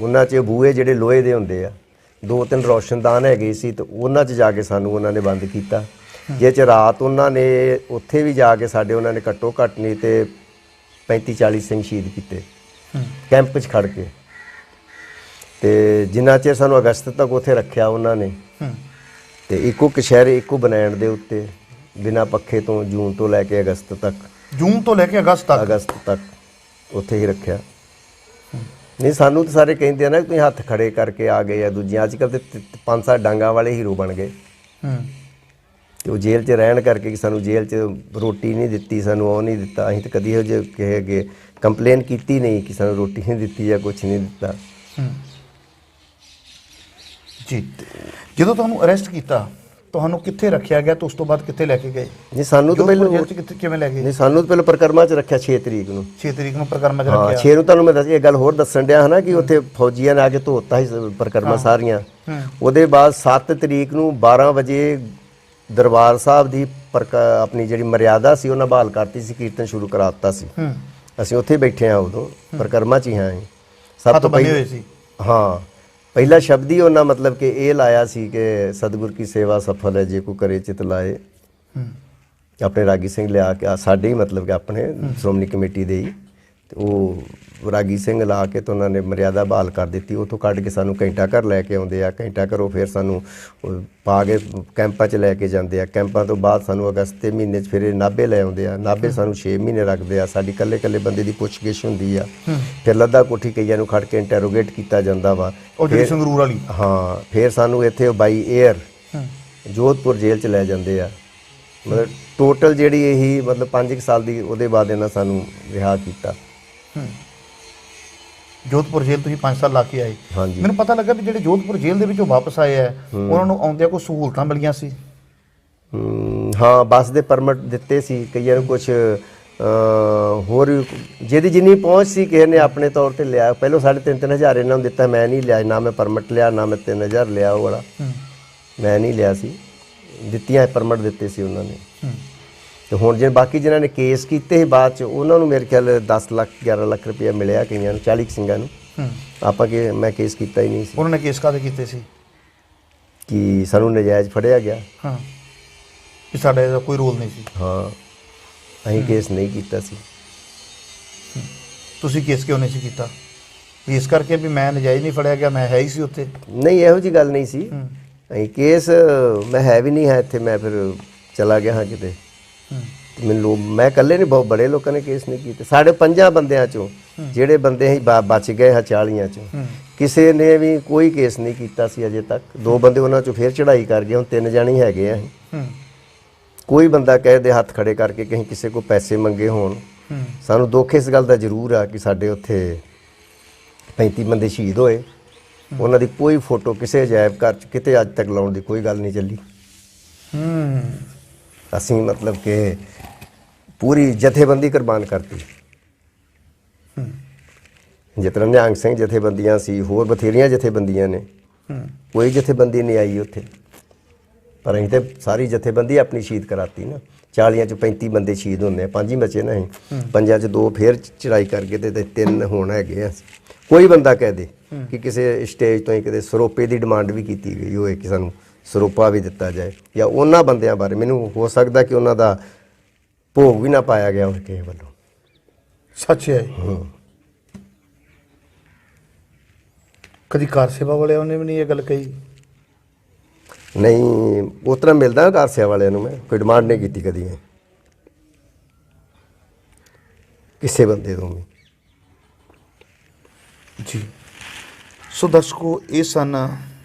ਉਹਨਾਂ 'ਚ ਬੂਹੇ ਜਿਹੜੇ ਲੋਹੇ ਦੇ ਹੁੰਦੇ ਆ, 2-3 ਰੌਸ਼ਨਦਾਨ ਹੈਗੇ ਸੀ, ਤੇ ਉਹਨਾਂ 'ਚ ਜਾ ਕੇ ਸਾਨੂੰ ਉਹਨਾਂ ਨੇ ਬੰਦ ਕੀਤਾ। ਜਿਹ 'ਚ ਰਾਤ ਉਹਨਾਂ ਨੇ ਉੱਥੇ ਵੀ ਜਾ ਕੇ ਸਾਡੇ ਉਹਨਾਂ ਨੇ ਘੱਟੋ ਘੱਟ ਨਹੀਂ ਤੇ 35-40 ਸਿੰਘ ਸ਼ਹੀਦ ਕੀਤੇ ਕੈਂਪ 'ਚ ਖੜ ਕੇ। ਤੇ ਜਿੰਨਾ ਚਿਰ ਸਾਨੂੰ ਅਗਸਤ ਤੱਕ ਉੱਥੇ ਰੱਖਿਆ ਉਹਨਾਂ ਨੇ, ਤੇ ਇੱਕੋ ਕਸ਼ਹਿਰੇ, ਇੱਕੋ ਬਨੈਣ ਦੇ ਉੱਤੇ, ਬਿਨਾਂ ਪੱਖੇ ਤੋਂ, ਜੂਨ ਤੋਂ ਲੈ ਕੇ ਅਗਸਤ ਤੱਕ ਜੂਨ ਤੋਂ ਲੈ ਕੇ ਅਗਸਤ ਤੱਕ ਉੱਥੇ ਹੀ ਰੱਖਿਆ। ਨਹੀਂ ਸਾਨੂੰ ਤਾਂ ਸਾਰੇ ਕਹਿੰਦੇ ਆ ਨਾ ਤੁਸੀਂ ਹੱਥ ਖੜੇ ਕਰਕੇ ਆ ਗਏ ਆ, ਦੂਜੀਆਂ ਅੱਜ ਕੱਲ੍ਹ ਤੇ 5-7 ਡਾਂਗਾਂ ਵਾਲੇ ਹੀਰੋ ਬਣ ਗਏ। ਤੇ ਉਹ ਜੇਲ੍ਹ 'ਚ ਰਹਿਣ ਕਰਕੇ ਕਿ ਸਾਨੂੰ ਜੇਲ੍ਹ 'ਚ ਰੋਟੀ ਨਹੀਂ ਦਿੱਤੀ, ਸਾਨੂੰ ਉਹ ਨਹੀਂ ਦਿੱਤਾ। ਅਸੀਂ ਤਾਂ ਕਦੀ ਇਹੋ ਜਿਹੇ ਕਹੇ ਅੱਗੇ ਕੰਪਲੇਨ ਕੀਤੀ ਨਹੀਂ ਕਿ ਸਾਨੂੰ ਰੋਟੀ ਨਹੀਂ ਦਿੱਤੀ ਜਾਂ ਕੁਛ ਨਹੀਂ ਦਿੱਤਾ। ਜੀ, ਜਦੋਂ ਤੁਹਾਨੂੰ ਅਰੈਸਟ ਕੀਤਾ ਤੁਹਾਨੂੰ ਕਿੱਥੇ ਰੱਖਿਆ ਗਿਆ ਤੇ ਉਸ ਤੋਂ ਬਾਅਦ ਕਿੱਥੇ ਲੈ ਕੇ ਗਏ? ਨਹੀਂ ਸਾਨੂੰ ਤਾਂ ਪਹਿਲਾਂ ਜੇਲ੍ਹ 'ਚ ਕਿਵੇਂ ਲੈ ਗਏ? ਨਹੀਂ ਸਾਨੂੰ ਤਾਂ ਪਹਿਲਾਂ ਪਰਿਕਰਮਾ 'ਚ ਰੱਖਿਆ 6 ਤਰੀਕ ਨੂੰ। 6 ਤਰੀਕ ਨੂੰ ਪਰਿਕਰਮਾ 'ਚ ਹਾਂ ਰੱਖਿਆ। 6 ਨੂੰ ਤੁਹਾਨੂੰ ਮੈਂ ਦੱਸ ਇਹ ਗੱਲ ਹੋਰ ਦੱਸਣ ਡਿਆ ਹਨਾ ਕਿ ਉੱਥੇ ਫੌਜੀਆਂ ਨੇ ਆ ਕੇ ਧੋਤਾ ਸੀ ਪਰਿਕਰਮਾ ਸਾਰੀਆਂ। ਉਹਦੇ ਬਾਅਦ 7 ਤਰੀਕ ਨੂੰ 12 ਵਜੇ ਦਰਬਾਰ ਸਾਹਿਬ ਦੀ ਆਪਣੀ ਜਿਹੜੀ ਮਰਿਆਦਾ ਸੀ ਉਹਨਾਂ ਬਹਾਲ ਕਰਤੀ ਸੀ, ਕੀਰਤਨ ਸ਼ੁਰੂ ਕਰਾ ਦਿੱਤਾ ਸੀ। ਅਸੀਂ ਉੱਥੇ ਬੈਠੇ ਆ ਉਦੋਂ ਪਰਿਕਰਮਾ 'ਚ ਹੀ ਹਾਂ। ਸਭ ਤੋਂ ਪਹਿਲੇ ਹੋਏ ਸੀ। ਹਾਂ ਪਹਿਲਾ ਸ਼ਬਦ ਹੀ ਉਹਨਾਂ ਮਤਲਬ ਕਿ ਇਹ ਲਾਇਆ ਸੀ ਕਿ ਸਤਿਗੁਰ ਕੀ ਸੇਵਾ ਸਫਲ ਹੈ ਜੇ ਕੋ ਕਰੇ ਚਿਤ ਲਾਏ। ਆਪਣੇ ਰਾਗੀ ਸਿੰਘ ਲਿਆ ਕੇ ਸਾਡੇ ਹੀ ਮਤਲਬ ਕਿ ਆਪਣੇ ਸ਼੍ਰੋਮਣੀ ਕਮੇਟੀ ਦੇ ਹੀ ਤੇ ਉਹ ਰਾਗੀ ਸਿੰਘ ਲਾ ਕੇ ਤੇ ਉਹਨਾਂ ਨੇ ਮਰਿਆਦਾ ਬਹਾਲ ਕਰ ਦਿੱਤੀ। ਉੱਥੋਂ ਕੱਢ ਕੇ ਸਾਨੂੰ ਘੰਟਾ ਘਰ ਲੈ ਕੇ ਆਉਂਦੇ ਆ, ਘੰਟਾ ਘਰੋਂ ਫਿਰ ਸਾਨੂੰ ਪਾ ਕੇ ਕੈਂਪਾਂ 'ਚ ਲੈ ਕੇ ਜਾਂਦੇ ਆ। ਕੈਂਪਾਂ ਤੋਂ ਬਾਅਦ ਸਾਨੂੰ ਅਗਸਤ ਦੇ ਮਹੀਨੇ 'ਚ ਫਿਰ ਨਾਭੇ ਲੈ ਆਉਂਦੇ ਆ। ਨਾਭੇ ਸਾਨੂੰ 6 ਮਹੀਨੇ ਰੱਖਦੇ ਆ। ਸਾਡੀ ਇਕੱਲੇ ਬੰਦੇ ਦੀ ਪੁੱਛਗਿੱਛ ਹੁੰਦੀ ਆ। ਫਿਰ ਲੱਦਾ ਕੋਠੀ ਕਈਆਂ ਨੂੰ ਖੜ ਕੇ ਇੰਟਰੋਗੇਟ ਕੀਤਾ ਜਾਂਦਾ ਵਾ। ਉਹ ਜਿਹੜੀ ਸੰਗਰੂਰ ਵਾਲੀ? ਹਾਂ ਫਿਰ ਸਾਨੂੰ ਇੱਥੇ ਬਾਈ 에ਅਰ ਜੋਧਪੁਰ ਜੇਲ੍ਹ 'ਚ ਲੈ ਜਾਂਦੇ ਆ। ਮਤਲਬ ਟੋਟਲ ਜਿਹੜੀ ਇਹੀ ਮਤਲਬ 5 ਸਾਲ ਦੀ ਉਹਦੇ ਬਾਅਦ ਇਹਨਾਂ ਸਾਨੂੰ ਰਿਹਾ ਕੀਤਾ। ਜੋਧਪੁਰ ਜੇਲ੍ਹ ਤੁਸੀਂ 5 ਸਾਲ ਲਾ ਕੇ ਆਏ। ਹਾਂਜੀ। ਮੈਨੂੰ ਪਤਾ ਲੱਗਾ ਵੀ ਜਿਹੜੇ ਜੋਧਪੁਰ ਜੇਲ੍ਹ ਦੇ ਵਿੱਚੋਂ ਵਾਪਸ ਆਏ ਆ ਉਹਨਾਂ ਨੂੰ ਆਉਂਦਿਆਂ ਕੋਈ ਸਹੂਲਤਾਂ ਮਿਲੀਆਂ ਸੀ? ਹਾਂ ਬੱਸ ਦੇ ਪਰਮਿਟ ਦਿੱਤੇ ਸੀ ਕਈਆਂ ਨੂੰ, ਕੁਛ ਹੋਰ ਜਿਹਦੀ ਜਿੰਨੀ ਪਹੁੰਚ ਸੀ ਕਿਸੇ ਨੇ ਆਪਣੇ ਤੌਰ ਤੇ ਲਿਆ। ਪਹਿਲਾਂ 3,500 ਇਹਨਾਂ ਨੂੰ ਦਿੱਤਾ, ਮੈਂ ਨਹੀਂ ਲਿਆ। ਨਾ ਮੈਂ ਪਰਮਿਟ ਲਿਆ ਨਾ ਮੈਂ 3,000 ਲਿਆ। ਉਹ ਵਾਲਾ ਮੈਂ ਨਹੀਂ ਲਿਆ ਸੀ। ਦਿੱਤੀਆਂ ਪਰਮਿਟ ਦਿੱਤੇ ਸੀ ਉਹਨਾਂ ਨੇ। ਤੇ ਹੁਣ ਜੇ ਬਾਕੀ ਜਿਨ੍ਹਾਂ ਨੇ ਕੇਸ ਕੀਤੇ ਸੀ ਬਾਅਦ 'ਚ ਉਹਨਾਂ ਨੂੰ ਮੇਰੇ ਖਿਆਲ 10 ਲੱਖ 11 ਲੱਖ ਰੁਪਇਆ ਮਿਲਿਆ ਕਈਆਂ ਨੂੰ, 40 ਸਿੰਘਾਂ ਨੂੰ। ਆਪਾਂ ਕਿ ਮੈਂ ਕੇਸ ਕੀਤਾ ਹੀ ਨਹੀਂ ਸੀ। ਉਹਨਾਂ ਨੇ ਕੇਸ ਕਾਹਦੇ ਕੀਤੇ ਸੀ? ਕਿ ਸਾਨੂੰ ਨਜਾਇਜ਼ ਫੜਿਆ ਗਿਆ। ਹਾਂ ਕਿ ਸਾਡਾ ਇਹਦਾ ਕੋਈ ਰੋਲ ਨਹੀਂ ਸੀ। ਹਾਂ ਅਸੀਂ ਕੇਸ ਨਹੀਂ ਕੀਤਾ ਸੀ। ਤੁਸੀਂ ਕੇਸ ਕਿਉਂ ਨਹੀਂ ਸੀ ਕੀਤਾ? ਇਸ ਕਰਕੇ ਵੀ ਮੈਂ ਨਜਾਇਜ਼ ਨਹੀਂ ਫੜਿਆ ਗਿਆ, ਮੈਂ ਹੈ ਹੀ ਸੀ ਉੱਥੇ? ਨਹੀਂ ਇਹੋ ਜਿਹੀ ਗੱਲ ਨਹੀਂ ਸੀ। ਅਸੀਂ ਕੇਸ ਮੈਂ ਹੈ ਵੀ ਨਹੀਂ ਹੈ ਇੱਥੇ, ਮੈਂ ਫਿਰ ਚਲਾ ਗਿਆ ਹਾਂ ਕਿਤੇ। ਮੈਨੂੰ ਮੈਂ ਇਕੱਲੇ ਨਹੀਂ, ਬਹੁਤ ਬੜੇ ਲੋਕਾਂ ਨੇ ਕੇਸ ਨਹੀਂ ਕੀਤੇ। ਸਾਡੇ 5 ਬੰਦਿਆਂ 'ਚੋਂ ਜਿਹੜੇ ਬੰਦੇ ਅਸੀਂ ਬਚ ਗਏ ਹਾਂ 40 'ਚੋਂ ਕਿਸੇ ਨੇ ਵੀ ਕੋਈ ਕੇਸ ਨਹੀਂ ਕੀਤਾ ਸੀ ਅਜੇ ਤੱਕ। 2 ਬੰਦੇ ਉਹਨਾਂ 'ਚੋਂ ਫਿਰ ਚੜ੍ਹਾਈ ਕਰ ਗਏ। ਹੁਣ 3 ਜਾਣੇ ਹੈਗੇ ਆ ਅਸੀਂ। ਕੋਈ ਬੰਦਾ ਕਹਿ ਦੇ ਹੱਥ ਖੜੇ ਕਰਕੇ ਕਹੀਂ ਕਿਸੇ ਕੋ ਪੈਸੇ ਮੰਗੇ ਹੋਣ। ਸਾਨੂੰ ਦੁੱਖ ਇਸ ਗੱਲ ਦਾ ਜ਼ਰੂਰ ਆ ਕਿ ਸਾਡੇ ਉੱਥੇ 35 ਬੰਦੇ ਸ਼ਹੀਦ ਹੋਏ। ਉਹਨਾਂ ਦੀ ਕੋਈ ਫੋਟੋ ਕਿਸੇ ਅਜਾਇਬ ਘਰ 'ਚ ਕਿਤੇ ਅੱਜ ਤੱਕ ਲਾਉਣ ਦੀ ਕੋਈ ਗੱਲ ਨਹੀਂ ਚੱਲੀ। ਅਸੀਂ ਮਤਲਬ ਕਿ ਪੂਰੀ ਜਥੇਬੰਦੀ ਕੁਰਬਾਨ ਕਰਤੀ। ਜਿਤਨਾ ਨਿਹੰਗ ਸਿੰਘ ਜਥੇਬੰਦੀਆਂ ਸੀ, ਹੋਰ ਬਥੇਰੀਆਂ ਜਥੇਬੰਦੀਆਂ ਨੇ, ਕੋਈ ਜਥੇਬੰਦੀ ਨਹੀਂ ਆਈ ਉੱਥੇ। ਪਰ ਅਸੀਂ ਤੇ ਸਾਰੀ ਜਥੇਬੰਦੀ ਆਪਣੀ ਸ਼ਹੀਦ ਕਰਾਤੀ ਨਾ। 40 'ਚ 35 ਬੰਦੇ ਸ਼ਹੀਦ ਹੁੰਦੇ ਆ, 5 ਹੀ ਬਚੇ ਨਾ। ਅਸੀਂ 5 'ਚ 2 ਫੇਰ ਚੜਾਈ ਕਰਕੇ ਤੇ 3 ਹੁਣ ਹੈਗੇ ਆ। ਕੋਈ ਬੰਦਾ ਕਹਿ ਦੇ ਕਿ ਕਿਸੇ ਸਟੇਜ ਤੋਂ ਹੀ ਕਿਤੇ ਸਰੋਪੇ ਦੀ ਡਿਮਾਂਡ ਵੀ ਕੀਤੀ ਗਈ ਹੋਏ ਕਿ ਸਾਨੂੰ ਸਰੋਪਾ ਵੀ ਦਿੱਤਾ ਜਾਏ, ਜਾਂ ਉਹਨਾਂ ਬੰਦਿਆਂ ਬਾਰੇ ਮੈਨੂੰ ਹੋ ਸਕਦਾ ਕਿ ਉਹਨਾਂ ਦਾ ਭੋਗ ਵੀ ਨਾ ਪਾਇਆ ਗਿਆ ਹੋਵੇ ਕਿਸੇ ਵੱਲੋਂ। ਸੱਚ ਹੈ। ਕਦੀ ਕਾਰ ਸੇਵਾ ਵਾਲਿਆਂ ਨੇ ਵੀ ਨਹੀਂ ਇਹ ਗੱਲ ਕਹੀ? ਨਹੀਂ ਉਸ ਤਰ੍ਹਾਂ ਮਿਲਦਾ ਕਾਰ ਸੇਵਾ ਵਾਲਿਆਂ ਨੂੰ, ਮੈਂ ਕੋਈ ਡਿਮਾਂਡ ਨਹੀਂ ਕੀਤੀ ਕਦੀ ਕਿਸੇ ਬੰਦੇ ਤੋਂ ਵੀ। ਜੀ ਸੋ ਦਰਸ਼ਕੋ, ਇਹ ਸਨ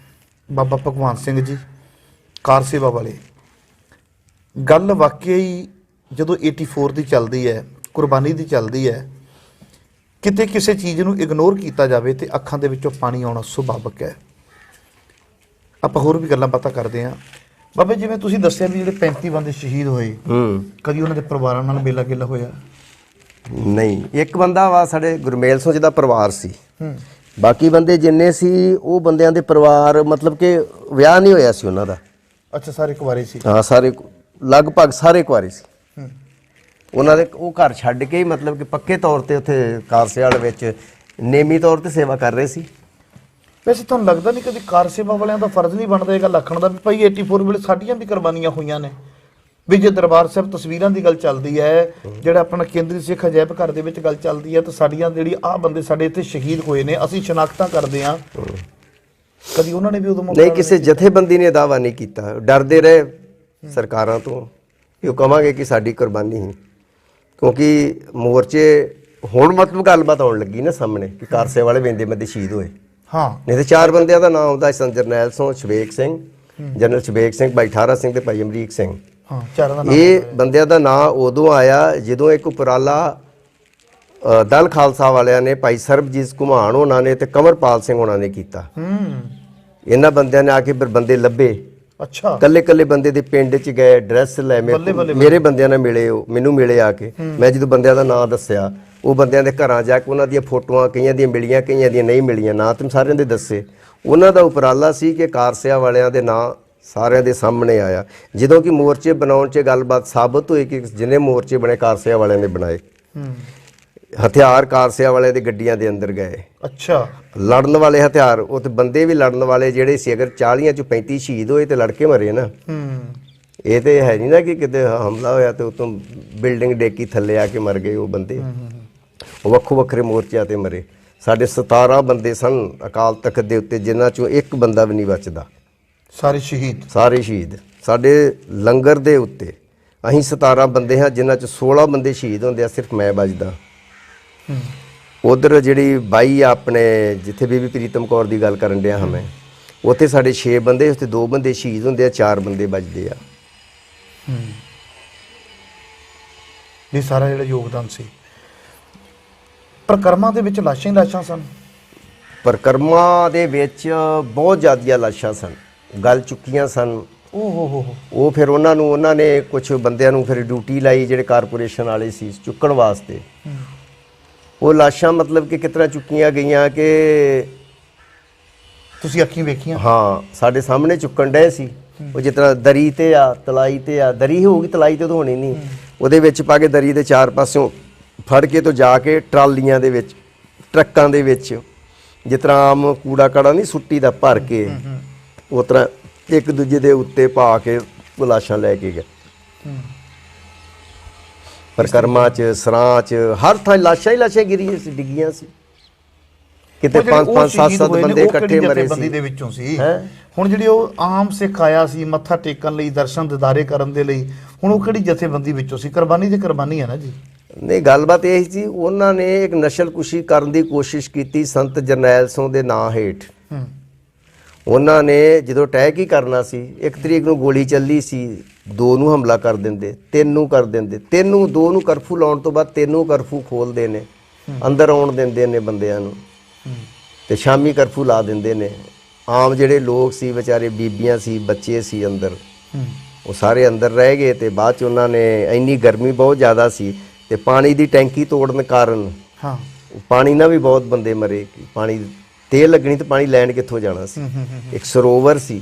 ਬਾਬਾ ਭਗਵਾਨ ਸਿੰਘ ਜੀ, ਕਾਰ ਸੇਵਾ ਵਾਲੇ। ਗੱਲ ਵਾਕਿਆ ਹੀ ਜਦੋਂ 84 ਦੀ ਚੱਲਦੀ ਹੈ, ਕੁਰਬਾਨੀ ਦੀ ਚੱਲਦੀ ਹੈ, ਕਿਤੇ ਕਿਸੇ ਚੀਜ਼ ਨੂੰ ਇਗਨੋਰ ਕੀਤਾ ਜਾਵੇ ਤੇ ਅੱਖਾਂ ਦੇ ਵਿੱਚੋਂ ਪਾਣੀ ਆਉਣਾ ਸੁਭਾਵਿਕ ਹੈ। ਆਪਾਂ ਹੋਰ ਵੀ ਗੱਲਾਂ ਬਾਤਾਂ ਕਰਦੇ ਹਾਂ। ਬਾਬਾ ਜਿਵੇਂ ਤੁਸੀਂ ਦੱਸਿਆ ਵੀ ਜਿਹੜੇ 35 ਬੰਦੇ ਸ਼ਹੀਦ ਹੋਏ, ਕਦੀ ਉਹਨਾਂ ਦੇ ਪਰਿਵਾਰਾਂ ਨਾਲ ਮੇਲਾ ਗੇਲਾ ਹੋਇਆ? ਨਹੀਂ, ਇੱਕ ਬੰਦਾ ਵਾ ਸਾਡੇ ਗੁਰਮੇਲ ਸਿੰਘ ਜਿਹਦਾ ਪਰਿਵਾਰ ਸੀ। ਬਾਕੀ ਬੰਦੇ ਜਿੰਨੇ ਸੀ ਉਹ ਬੰਦਿਆਂ ਦੇ ਪਰਿਵਾਰ ਮਤਲਬ ਕਿ ਵਿਆਹ ਨਹੀਂ ਹੋਇਆ ਸੀ ਉਹਨਾਂ ਦਾ। ਅੱਛਾ, ਸਾਰੇ ਕੁਆਰੇ ਸੀ? ਹਾਂ ਸਾਰੇ ਲਗਭਗ ਸਾਰੇ ਕੁਆਰੇ ਸੀ। ਉਹਨਾਂ ਦੇ ਉਹ ਘਰ ਛੱਡ ਕੇ ਹੀ ਮਤਲਬ ਕਿ ਪੱਕੇ ਤੌਰ ਤੇ ਉੱਥੇ ਕਾਰਸਿਆਲ ਵਿੱਚ ਨੇਮੀ ਤੌਰ ਤੇ ਸੇਵਾ ਕਰ ਰਹੇ ਸੀ। ਵੈਸੇ ਤੁਹਾਨੂੰ ਲੱਗਦਾ ਨਹੀਂ ਕਦੇ ਕਾਰ ਸੇਵਾ ਵਾਲਿਆਂ ਦਾ ਫਰਜ਼ ਨਹੀਂ ਬਣਦਾ ਇਹ ਗੱਲ ਆਖਣ ਦਾ ਵੀ ਭਾਈ 84 ਵੇਲੇ ਸਾਡੀਆਂ ਵੀ ਕੁਰਬਾਨੀਆਂ ਹੋਈਆਂ ਨੇ? ਵੀ ਜੇ ਦਰਬਾਰ ਸਾਹਿਬ ਤਸਵੀਰਾਂ ਦੀ ਗੱਲ ਚੱਲਦੀ ਹੈ, ਜਿਹੜਾ ਆਪਣਾ ਕੇਂਦਰੀ ਸਿੱਖ ਅਜਾਇਬ ਘਰ ਦੇ ਵਿੱਚ ਗੱਲ ਚੱਲਦੀ ਹੈ, ਤਾਂ ਸਾਡੀਆਂ ਜਿਹੜੀ ਆਹ ਬੰਦੇ ਸਾਡੇ ਇੱਥੇ ਸ਼ਹੀਦ ਹੋਏ ਨੇ, ਅਸੀਂ ਸ਼ਨਾਖਤਾਂ ਕਰਦੇ ਹਾਂ, ਕਦੀ ਉਹਨਾਂ ਨੇ ਵੀ ਉਦੋਂ ਨਹੀਂ ਕਿਸੇ ਜਥੇਬੰਦੀ ਨੇ ਦਾਅਵਾ ਨਹੀਂ ਕੀਤਾ। ਡਰਦੇ ਰਹੇ ਸਰਕਾਰਾਂ ਤੋਂ, ਇਹ ਕਹਾਂਗੇ ਕਿ ਸਾਡੀ ਕੁਰਬਾਨੀ ਸੀ। ਕਿਉਂਕਿ ਮੋਰਚੇ ਹੁਣ ਮਤਲਬ ਗੱਲਬਾਤ ਆਉਣ ਲੱਗੀ ਨਾ ਸਾਹਮਣੇ ਕਿ ਕਾਰਸੇ ਵਾਲੇ ਵੇਂਦੇ ਬੰਦੇ ਸ਼ਹੀਦ ਹੋਏ। ਹਾਂ, ਨਹੀਂ ਤੇ 4 ਬੰਦਿਆਂ ਦਾ ਨਾਮ ਆਉਂਦਾ ਸਨ, ਜਰਨੈਲ ਸਿੰਘ ਸ਼ਵੇਕ ਸਿੰਘ, ਜਨਰਲ ਸ਼ਵੇਕ ਸਿੰਘ, ਭਾਈ ਠਾਰਾ ਸਿੰਘ ਤੇ ਭਾਈ ਅਮਰੀਕ ਸਿੰਘ। ਹਾਂ, ਚਾਰਾਂ ਦਾ ਨਾਮ ਇਹ ਬੰਦਿਆਂ ਦਾ ਨਾਂ ਉਦੋਂ ਆਇਆ ਜਦੋਂ ਇੱਕ ਉਪਰਾਲਾ ਦਲ ਖਾਲਸਾ ਵਾਲਿਆਂ ਨੇ ਭਾਈ ਸਰਬਜੀਤ ਘੁਮਾਣ ਉਹਨਾਂ ਨੇ ਤੇ ਕੰਵਰਪਾਲ ਸਿੰਘ ਉਹਨਾਂ ਨੇ ਕੀਤਾ। ਇਹਨਾਂ ਬੰਦਿਆਂ ਨੇ ਆ ਕੇ ਫਿਰ ਬੰਦੇ ਲੱਭੇ, ਅੱਛਾ, ਕੱਲੇ ਬੰਦੇ ਦੇ ਪਿੰਡ 'ਚ ਗਏ, ਐਡਰੈਸ ਲੈ, ਮੇਰੇ ਬੰਦਿਆਂ ਨਾਲ ਮਿਲੇ, ਉਹ ਮੈਨੂੰ ਮਿਲੇ ਆ ਕੇ। ਮੈਂ ਜਦੋਂ ਬੰਦਿਆਂ ਦਾ ਨਾਂ ਦੱਸਿਆ, ਉਹ ਬੰਦਿਆਂ ਦੇ ਘਰਾਂ ਜਾ ਕੇ ਉਹਨਾਂ ਦੀਆਂ ਫੋਟੋਆਂ ਕਈਆਂ ਦੀਆਂ ਮਿਲੀਆਂ, ਕਈਆਂ ਦੀਆਂ ਨਹੀਂ ਮਿਲੀਆਂ, ਨਾਂ ਤੇ ਸਾਰਿਆਂ ਦੇ ਦੱਸੇ। ਉਹਨਾਂ ਦਾ ਉਪਰਾਲਾ ਸੀ ਕਿ ਕਾਰਸਿਆ ਵਾਲਿਆਂ ਦੇ ਨਾਂ ਸਾਰਿਆਂ ਦੇ ਸਾਹਮਣੇ ਆਇਆ। ਜਦੋਂ ਕਿ ਮੋਰਚੇ ਬਣਾਉਣ 'ਚ ਗੱਲਬਾਤ ਸਾਬਤ ਹੋਈ ਕਿ ਜਿੰਨੇ ਮੋਰਚੇ ਬਣੇ ਕਾਰਸਿਆ ਵਾਲਿਆਂ ਨੇ ਬਣਾਏ। ਹਥਿਆਰ ਕਾਰਸਿਆ ਵਾਲਿਆਂ ਦੀ ਗੱਡੀਆਂ ਦੇ ਅੰਦਰ ਗਏ। ਅੱਛਾ, ਲੜਨ ਵਾਲੇ ਹਥਿਆਰ, ਉਹ ਤੇ ਬੰਦੇ ਵੀ ਲੜਨ ਵਾਲੇ ਜਿਹੜੇ ਸੀ, ਅਗਰ 40 'ਚੋਂ 35 ਸ਼ਹੀਦ ਹੋਏ ਤੇ ਲੜਕੇ ਮਰੇ ਨਾ। ਇਹ ਤੇ ਹੈ ਨਹੀਂ ਨਾ ਕਿ ਕਿਤੇ ਹਮਲਾ ਹੋਇਆ ਤੇ ਉਤੋਂ ਬਿਲਡਿੰਗ ਡੇਕੀ ਥੱਲੇ ਆ ਕੇ ਮਰ ਗਏ ਉਹ ਬੰਦੇ। ਉਹ ਵੱਖੋ ਵੱਖਰੇ ਮੋਰਚਿਆਂ ਤੇ ਮਰੇ। ਸਾਡੇ 17 ਬੰਦੇ ਸਨ ਅਕਾਲ ਤਖਤ ਦੇ ਉੱਤੇ, ਜਿਨ੍ਹਾਂ 'ਚੋਂ ਇੱਕ ਬੰਦਾ ਵੀ ਨਹੀਂ ਬਚਦਾ। ਸਾਰੇ ਸ਼ਹੀਦ, ਸਾਰੇ ਸ਼ਹੀਦ। ਸਾਡੇ ਲੰਗਰ ਦੇ ਉੱਤੇ ਅਸੀਂ 17 ਬੰਦੇ ਹਾਂ, ਜਿਨ੍ਹਾਂ 'ਚ 16 ਬੰਦੇ ਸ਼ਹੀਦ ਹੁੰਦੇ ਆ, ਸਿਰਫ ਮੈਂ ਬਚਦਾ। ਉਧਰ ਜਿਹੜੀ ਬਾਈ ਆ ਆਪਣੇ ਜਿੱਥੇ ਬੀਬੀ ਪ੍ਰੀਤਮ ਕੌਰ ਦੀ ਗੱਲ ਕਰਨ ਡਿਆ ਹਾਂ ਮੈਂ, ਉੱਥੇ ਸਾਡੇ 6 ਬੰਦੇ, ਉੱਥੇ 2 ਬੰਦੇ ਸ਼ਹੀਦ ਹੁੰਦੇ ਆ, 4 ਬੰਦੇ ਬਚਦੇ ਆ। ਇਹ ਸਾਰਾ ਜਿਹੜਾ ਯੋਗਦਾਨ ਸੀ। ਪ੍ਰਕਰਮਾਂ ਦੇ ਵਿੱਚ ਲਾਸ਼ਾਂ ਹੀ ਲਾਸ਼ਾਂ ਸਨ। ਪ੍ਰਕਰਮਾਂ ਦੇ ਵਿੱਚ ਬਹੁਤ ਜ਼ਿਆਦੀਆਂ ਲਾਸ਼ਾਂ ਸਨ, ਗਲ ਚੁੱਕੀਆਂ ਸਨ। ਉਹ ਫਿਰ ਉਹਨਾਂ ਨੇ ਕੁਝ ਬੰਦਿਆਂ ਨੂੰ ਫਿਰ ਡਿਊਟੀ ਲਾਈ, ਜਿਹੜੇ ਕਾਰਪੋਰੇਸ਼ਨ ਵਾਲੇ ਸੀ ਚੁੱਕਣ ਵਾਸਤੇ। ਉਹ ਲਾਸ਼ਾਂ ਮਤਲਬ ਕਿ ਕਿਤਨਾ ਚੁੱਕੀਆਂ ਗਈਆਂ ਕਿ ਤੁਸੀਂ ਅੱਖੀਂ ਵੇਖੀਆਂ? ਹਾਂ, ਸਾਡੇ ਸਾਹਮਣੇ ਚੁੱਕਣ ਡਏ ਸੀ। ਉਹ ਜਿਸ ਤਰ੍ਹਾਂ ਦਰੀ ਤੇ ਆ, ਤਲਾਈ ਤੇ ਆ, ਦਰੀ ਹੋਊਗੀ ਤਲਾਈ ਤੇ ਤਾਂ ਹੋਣੀ ਨਹੀਂ, ਉਹਦੇ ਵਿੱਚ ਪਾ ਕੇ ਦਰੀ ਦੇ 4 ਪਾਸਿਓਂ ਫੜ ਕੇ ਤੋਂ ਜਾ ਕੇ ਟਰਾਲੀਆਂ ਦੇ ਵਿੱਚ, ਟਰੱਕਾਂ ਦੇ ਵਿੱਚ, ਜਿਸ ਤਰ੍ਹਾਂ ਆਮ ਕੂੜਾ ਕਾੜਾ ਨਹੀਂ ਸੁੱਟੀ ਦਾ ਭਰ ਕੇ, ਉਸ ਤਰ੍ਹਾਂ ਇੱਕ ਦੂਜੇ ਦੇ ਉੱਤੇ ਪਾ ਕੇ ਉਹ ਲਾਸ਼ਾਂ ਲੈ ਕੇ ਗਏ। ਪਰਕਰਮਾਂ 'ਚ, ਸਰਾਂ 'ਚ, ਹਰ ਥਾਂ ਲਾਸ਼ਾਂ ਹੀ ਲਾਸ਼ਾਂ ਗਿਰੀਆਂ ਸੀ, ਡਿੱਗੀਆਂ ਸੀ। ਕਿਤੇ 5-5 7-7 ਬੰਦੇ ਇਕੱਠੇ ਮਰੇ ਸੀ। ਦੇ ਵਿੱਚੋਂ ਸੀ। ਹੁਣ ਜਿਹੜੀ ਉਹ ਆਮ ਸਿੱਖ ਆਇਆ ਸੀ ਮੱਥਾ ਟੇਕਣ ਲਈ, ਦਰਸ਼ਨ ਦਿਦਾਰੇ ਕਰਨ ਦੇ ਲਈ, ਹੁਣ ਉਹ ਕਿਹੜੀ ਜਥੇਬੰਦੀ ਵਿੱਚੋਂ ਸੀ? ਕੁਰਬਾਨੀ ਤੇ ਕੁਰਬਾਨੀ ਹੈ ਨਾ ਜੀ। ਨਹੀਂ, ਗੱਲਬਾਤ ਇਹ ਸੀ, ਉਹਨਾਂ ਨੇ ਇੱਕ ਨਸ਼ਲਕੁਸ਼ੀ ਕਰਨ ਦੀ ਕੋਸ਼ਿਸ਼ ਕੀਤੀ ਸੰਤ ਜਰਨੈਲ ਸਿੰਘ ਦੇ ਨਾਂ ਹੇਠ। ਉਹਨਾਂ ਨੇ ਜਦੋਂ ਅਟੈਕ ਹੀ ਕਰਨਾ ਸੀ, 1 ਤਰੀਕ ਨੂੰ ਗੋਲੀ ਚੱਲੀ ਸੀ, 2 ਨੂੰ ਹਮਲਾ ਕਰ ਦਿੰਦੇ, 3 ਨੂੰ ਕਰ ਦਿੰਦੇ, 3 ਨੂੰ 2 ਨੂੰ ਕਰਫਿਊ ਲਾਉਣ ਤੋਂ ਬਾਅਦ 3 ਨੂੰ ਕਰਫਿਊ ਖੋਲਦੇ ਨੇ, ਅੰਦਰ ਆਉਣ ਦਿੰਦੇ ਨੇ ਬੰਦਿਆਂ ਨੂੰ, ਤੇ ਸ਼ਾਮੀ ਕਰਫਿਊ ਲਾ ਦਿੰਦੇ ਨੇ। ਆਮ ਜਿਹੜੇ ਲੋਕ ਸੀ ਵਿਚਾਰੇ, ਬੀਬੀਆਂ ਸੀ, ਬੱਚੇ ਸੀ ਅੰਦਰ, ਉਹ ਸਾਰੇ ਅੰਦਰ ਰਹਿ ਗਏ। ਤੇ ਬਾਅਦ 'ਚ ਉਹਨਾਂ ਨੇ, ਇੰਨੀ ਗਰਮੀ ਬਹੁਤ ਜ਼ਿਆਦਾ ਸੀ ਤੇ ਪਾਣੀ ਦੀ ਟੈਂਕੀ ਤੋੜਨ ਕਾਰਨ ਪਾਣੀ ਨਾਲ ਵੀ ਬਹੁਤ ਬੰਦੇ ਮਰੇ। ਪਾਣੀ ਤੇਲ ਲੱਗਣੀ ਤੇ ਪਾਣੀ ਲੈਣ ਕਿੱਥੋਂ ਜਾਣਾ ਸੀ? ਇੱਕ ਸਰੋਵਰ ਸੀ